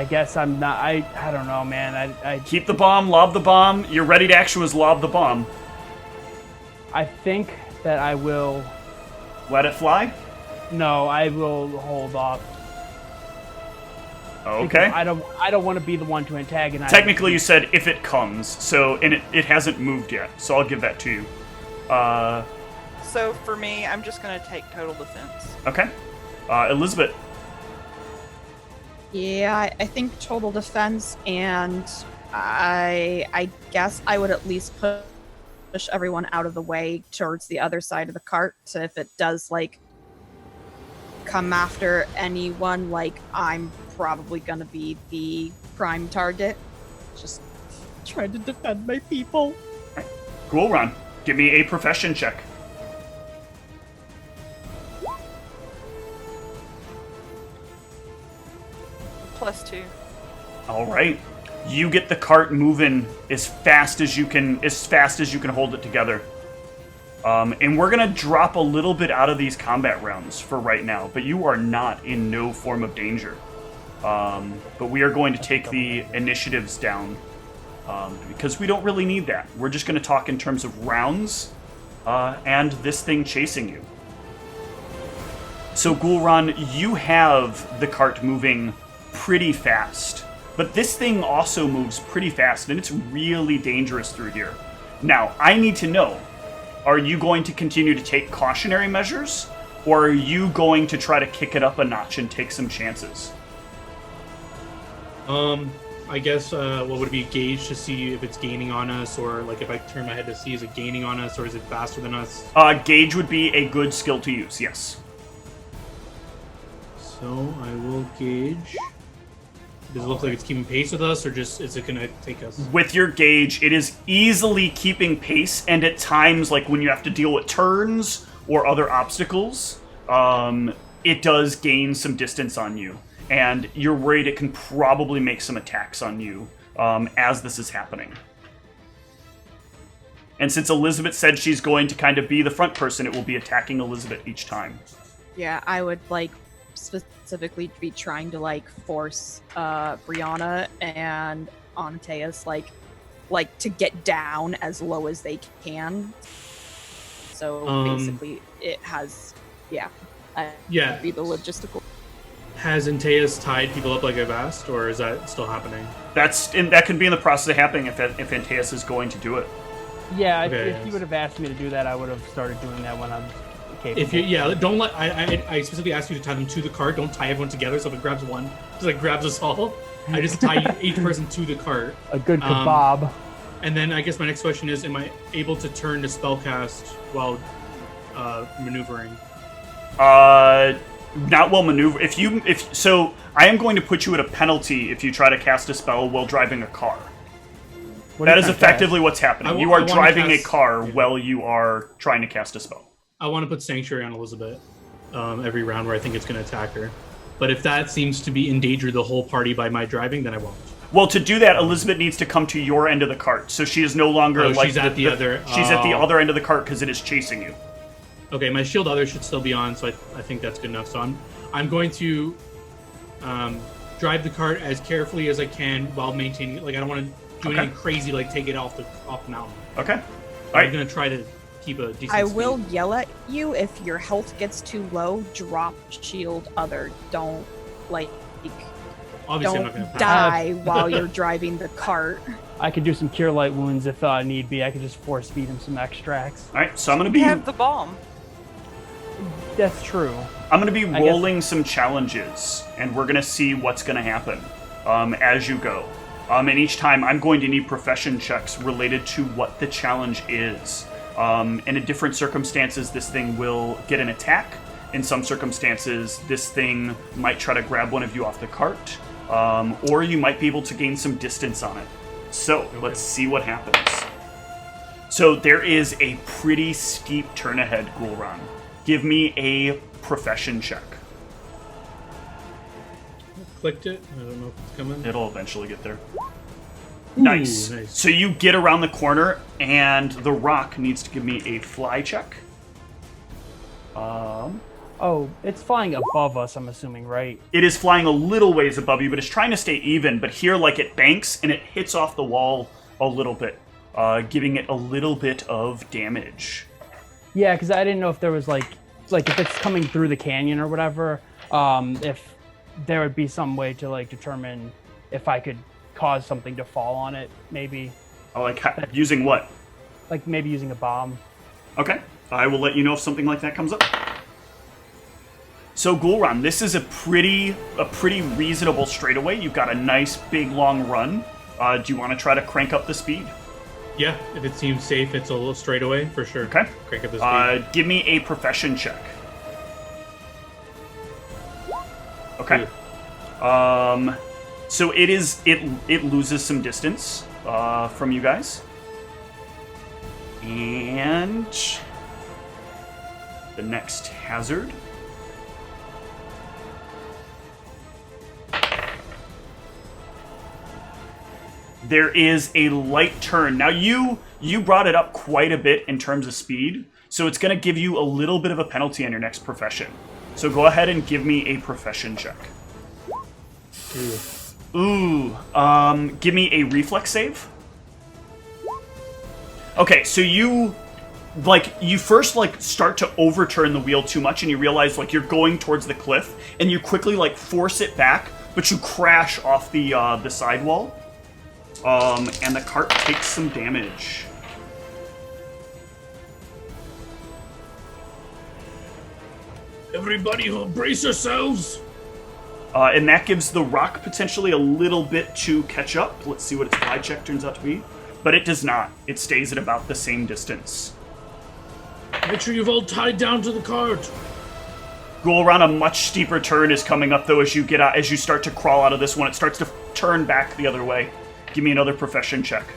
guess I'm not... I don't know, man. I Keep the bomb, lob the bomb. Your ready to action was lob the bomb. I think that I will... Let it fly? No, I will hold off. Okay. I don't want to be the one to antagonize. Technically, you said if it comes, so and it hasn't moved yet, so I'll give that to you. So for me, I'm just going to take total defense. Okay. Elizabeth. Yeah, I think total defense, and I guess I would at least push everyone out of the way towards the other side of the cart. So if it does like come after anyone, like I'm probably gonna be the prime target. Just trying to defend my people. Cool, Ron. Give me a profession check. +2. All right. You get the cart moving as fast as you can hold it together. And we're gonna drop a little bit out of these combat rounds for right now, but you are not in no form of danger. But we are going to take the initiatives down because we don't really need that. We're just going to talk in terms of rounds and this thing chasing you. So Gul'ran, you have the cart moving pretty fast, but this thing also moves pretty fast, and it's really dangerous through here. Now, I need to know, are you going to continue to take cautionary measures, or are you going to try to kick it up a notch and take some chances? I guess, what would it be, gauge to see if it's gaining on us, or like if I turn my head to see, is it gaining on us, or is it faster than us? Gauge would be a good skill to use, yes. So I will gauge. Does it look like it's keeping pace with us, or just is it gonna take us? With your gauge, it is easily keeping pace, and at times, like when you have to deal with turns or other obstacles, it does gain some distance on you. And you're worried it can probably make some attacks on you as this is happening. And since Elizabeth said she's going to kind of be the front person, it will be attacking Elizabeth each time. Yeah, I would like specifically be trying to like force Brianna and Antaeus like to get down as low as they can. So basically, it has be the logistical. Has Antaeus tied people up like I've asked, or is that still happening? That could be in the process of happening if Antaeus is going to do it. Yeah, Okay. if you would have asked me to do that, I would have started doing that when I'm capable. If you don't let I specifically asked you to tie them to the cart. Don't tie everyone together. So if it grabs one, just like grabs us all. I just tie each person to the cart. A good kebab. And then I guess my next question is: am I able to turn to spellcast while maneuvering? Not while maneuver. So, I am going to put you at a penalty if you try to cast a spell while driving a car. That is effectively what's happening. You are driving a car while you are trying to cast a spell. I want to put Sanctuary on Elizabeth every round where I think it's going to attack her. But if that seems to be endanger the whole party by my driving, then I won't. Well, to do that, Elizabeth needs to come to your end of the cart, so she is no longer she's at the other. She's at the other end of the cart because it is chasing you. Okay, my shield other should still be on, so I think that's good enough. So I'm going to drive the cart as carefully as I can while maintaining. Like I don't want to do anything crazy, like take it off the mountain. Okay. All I'm going to try to keep a decent. I will yell at you if your health gets too low. Drop shield other. Don't Obviously, don't I'm not gonna die while you're driving the cart. I could do some cure light wounds if need be. I could just force feed him some extracts. All right, so I'm going to We be. have the bomb. That's true. I'm going to be rolling some challenges, and we're going to see what's going to happen as you go. And each time, I'm going to need profession checks related to what the challenge is. And in different circumstances, this thing will get an attack. In some circumstances, this thing might try to grab one of you off the cart, or you might be able to gain some distance on it. So, let's see what happens. So, there is a pretty steep turn ahead, Gul'ran. Give me a profession check. Clicked it. I don't know if it's coming. It'll eventually get there. Ooh, Nice. So you get around the corner, and the rock needs to give me a fly check. Oh, it's flying above us, I'm assuming, right? It is flying a little ways above you, but it's trying to stay even. But here, like, it banks, and it hits off the wall a little bit, giving it a little bit of damage. Yeah, because I didn't know if there was, like if it's coming through the canyon or whatever, if there would be some way to, like, determine if I could cause something to fall on it, maybe. Oh, like, using what? Like, maybe using a bomb. Okay. I will let you know if something like that comes up. So, Gul'ran, this is a pretty reasonable straightaway. You've got a nice, big, long run. Do you want to try to crank up the speed? Yeah, if it seems safe, it's a little straightaway for sure. Okay. Crank up the speed. Give me a profession check. Okay. So it loses some distance from you guys. And the next hazard. There is a light turn. Now you brought it up quite a bit in terms of speed, so it's going to give you a little bit of a penalty on your next profession. So go ahead and give me a profession check. Ooh. Give me a reflex save. Okay, so you first start to overturn the wheel too much, and you realize you're going towards the cliff, and you quickly force it back, but you crash off the sidewall. And the cart takes some damage. Everybody, brace yourselves. And that gives the rock potentially a little bit to catch up. Let's see what its glide check turns out to be. But it does not. It stays at about the same distance. Make sure you've all tied down to the cart. Go around a much steeper turn is coming up though as you start to crawl out of this one. It starts to turn back the other way. Give me another profession check.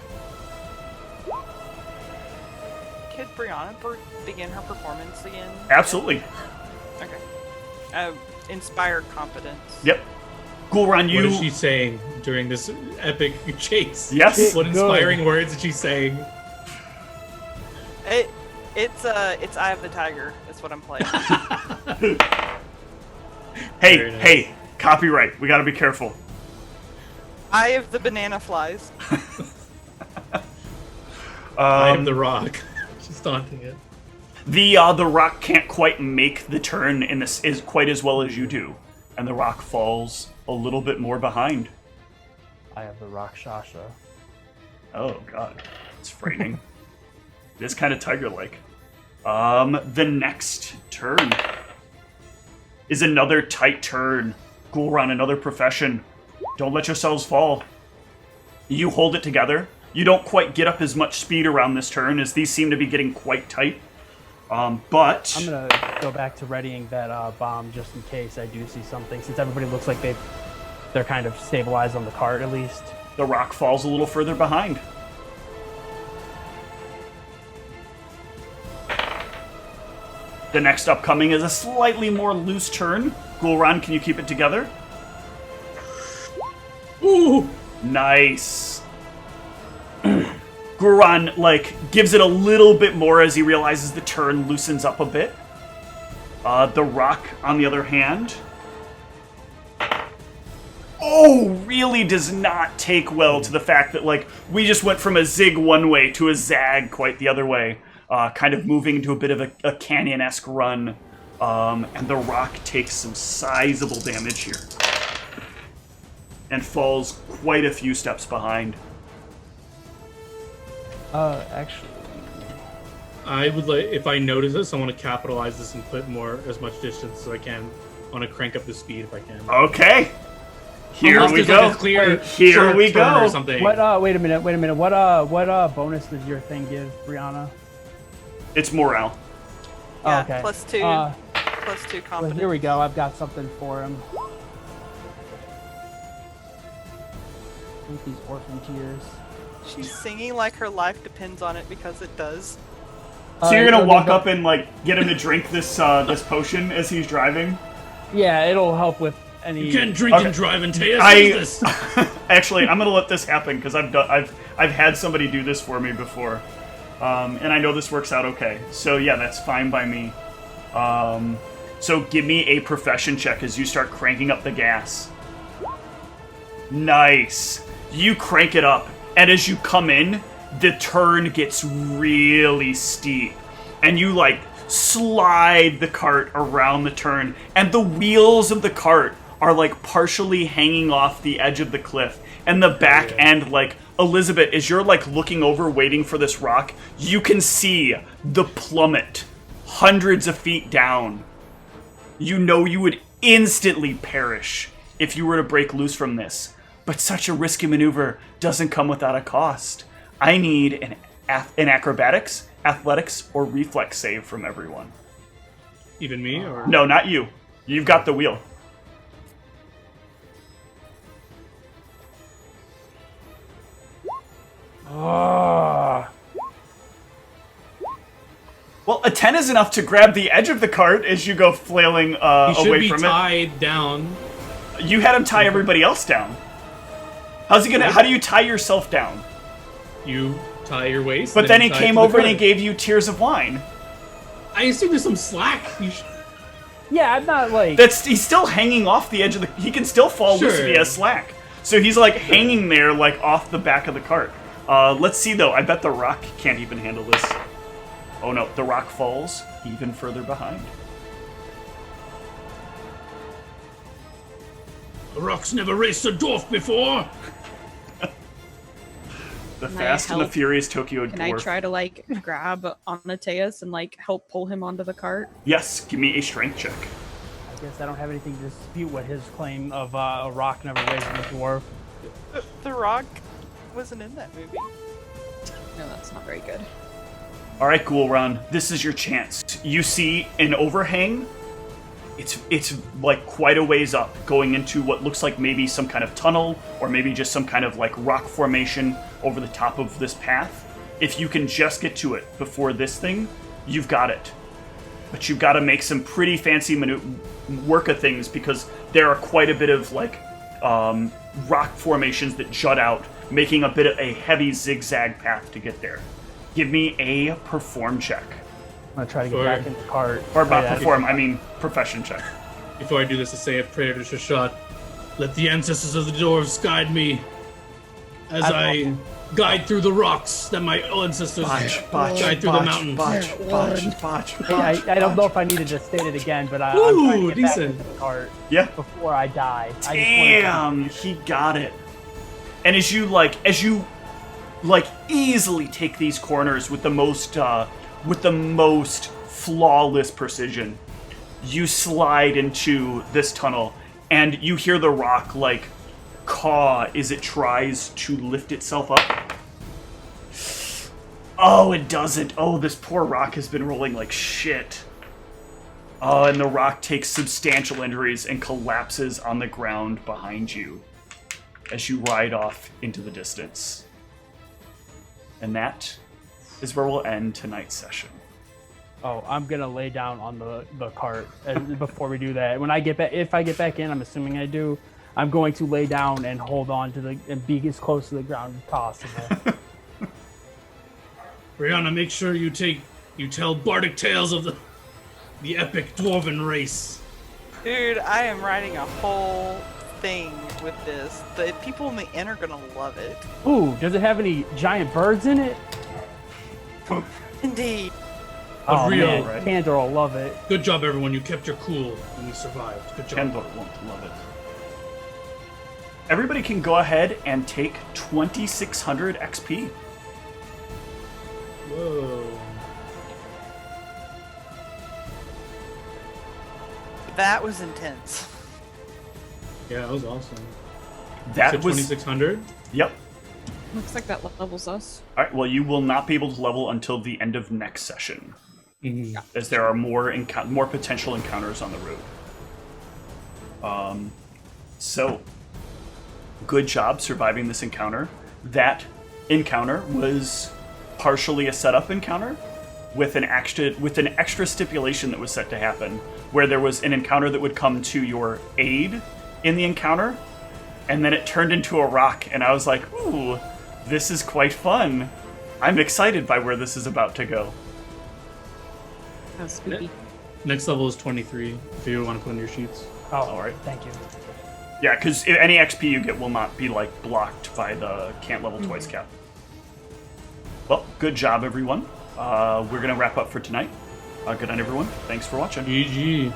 Could Brianna begin her performance again? Absolutely. Okay. Inspired confidence. Yep. Gulran, What is she saying during this epic chase? Yes. What inspiring words is she saying? It's Eye of the Tiger. That's what I'm playing. Hey, copyright. We gotta be careful. Eye of the Banana Flies. I am the rock. She's taunting it. The rock can't quite make the turn in this is quite as well as you do, and the rock falls a little bit more behind. I have the rock Shasha. Oh god, it's frightening. It is kind of tiger-like. The next turn is another tight turn. Gulran, another profession. Don't let yourselves fall. You hold it together. You don't quite get up as much speed around this turn as these seem to be getting quite tight. But I'm gonna go back to readying that bomb just in case I do see something. Since everybody looks like they're kind of stabilized on the cart at least. The rock falls a little further behind. The next upcoming is a slightly more loose turn. Gulran, can you keep it together? Ooh! Nice. Gulran, gives it a little bit more as he realizes the turn loosens up a bit. The rock, on the other hand, really does not take well to the fact that, we just went from a zig one way to a zag quite the other way. Kind of moving into a bit of a canyon-esque run. And the rock takes some sizable damage here. And falls quite a few steps behind. Actually, I would if I notice this, I want to capitalize this and put as much distance as I can. I want to crank up the speed if I can. Okay. Here Unless we there's, go. a clear Here short we turn go. Or something. what? Wait a minute. What bonus does your thing give, Brianna? It's morale. Yeah, Okay. plus two Well, confidence. here we go. I've got something for him. With these orphan tears. She's singing like her life depends on it because it does. So you're gonna walk up and get him to drink this this potion as he's driving? Yeah, it'll help with any. You can't drink and drive and taste this. Actually, I'm gonna let this happen because I've had somebody do this for me before, and I know this works out okay. So yeah, that's fine by me. So give me a profession check as you start cranking up the gas. Nice. You crank it up, and as you come in, the turn gets really steep, and you slide the cart around the turn, and the wheels of the cart are partially hanging off the edge of the cliff, and the back end, Elizabeth, as you're looking over waiting for this rock, you can see the plummet hundreds of feet down. You know you would instantly perish if you were to break loose from this. But such a risky maneuver doesn't come without a cost. I need an acrobatics, athletics, or reflex save from everyone. Even me, or No, not you. You've got the wheel. Well, a 10 is enough to grab the edge of the cart as you go flailing he should away be from tied down. it. You had him tie everybody else down. How's he gonna? How do you tie yourself down? You tie your waist. But then you he tie came to the over and he cart. gave you tears of wine. I assume there's some slack. Yeah, I'm not like. He's still hanging off the edge of the. He can still fall loose if he Sure. has slack. So he's like hanging there, like off the back of the cart. Let's see though. I bet the rock can't even handle this. Oh no, the rock falls even further behind. The rock's never raced a dwarf before. The Can I Fast and the help? Furious Tokyo Can Dwarf. I try to like grab Onateus and like help pull him onto the cart? Yes, give me a strength check. I guess I don't have anything to dispute what his claim of a rock never raising a dwarf. The Rock wasn't in that movie. No, that's not very good. All right, Ghoulrun, this is your chance. You see an overhang. It's like quite a ways up, going into what looks like maybe some kind of tunnel, or maybe just some kind of like rock formation over the top of this path. If you can just get to it before this thing, you've got it. But you've got to make some pretty fancy work of things, because there are quite a bit of like rock formations that jut out, making a bit of a heavy zigzag path to get there. Give me a perform check. I'm gonna try to get Sure. back in the cart. Or not Yeah. perform, I mean profession check. Before I do this, I say a prayer to Shashat. Let the ancestors of the dwarves guide me as I guide through the rocks that my ancestors guide through the mountains. I don't know if I needed to state it again, but I'm trying Ooh, to get back decent. into the cart Yeah. before I die. Damn, he got it. And as you easily take these corners with the most flawless precision, you slide into this tunnel, and you hear the rock like caw as it tries to lift itself up. Oh, it doesn't. Oh, this poor rock has been rolling like shit. Oh, and the rock takes substantial injuries and collapses on the ground behind you as you ride off into the distance. And that is where we'll end tonight's session. Oh, I'm gonna lay down on the cart before we do that. When I get back, if I get back in, I'm assuming I do. I'm going to lay down and hold on to and be as close to the ground as possible. Brianna, make sure you tell bardic tales of the epic dwarven race. Dude, I am writing a whole thing with this. The people in the inn are gonna love it. Ooh, does it have any giant birds in it? Indeed. Oh real, man, right? Candor will love it. Good job, everyone. You kept your cool and you survived. Good job. Kendall won't love it. Everybody can go ahead and take 2,600 XP. Whoa. That was intense. Yeah, that was awesome. That So was 2,600? Yep. Looks like that levels us. All right. Well, you will not be able to level until the end of next session, as there are more potential encounters on the road. So, good job surviving this encounter. That encounter was partially a setup encounter with an extra stipulation that was set to happen, where there was an encounter that would come to your aid in the encounter, and then it turned into a rock, and I was like, ooh, this is quite fun. I'm excited by where this is about to go. That was spooky. Next level is 23, if you want to put in your sheets. Oh, All right. Thank you. Yeah, because any XP you get will not be like blocked by the can't level twice cap. Well, good job, everyone. We're gonna wrap up for tonight. Good night, everyone. Thanks for watching. GG.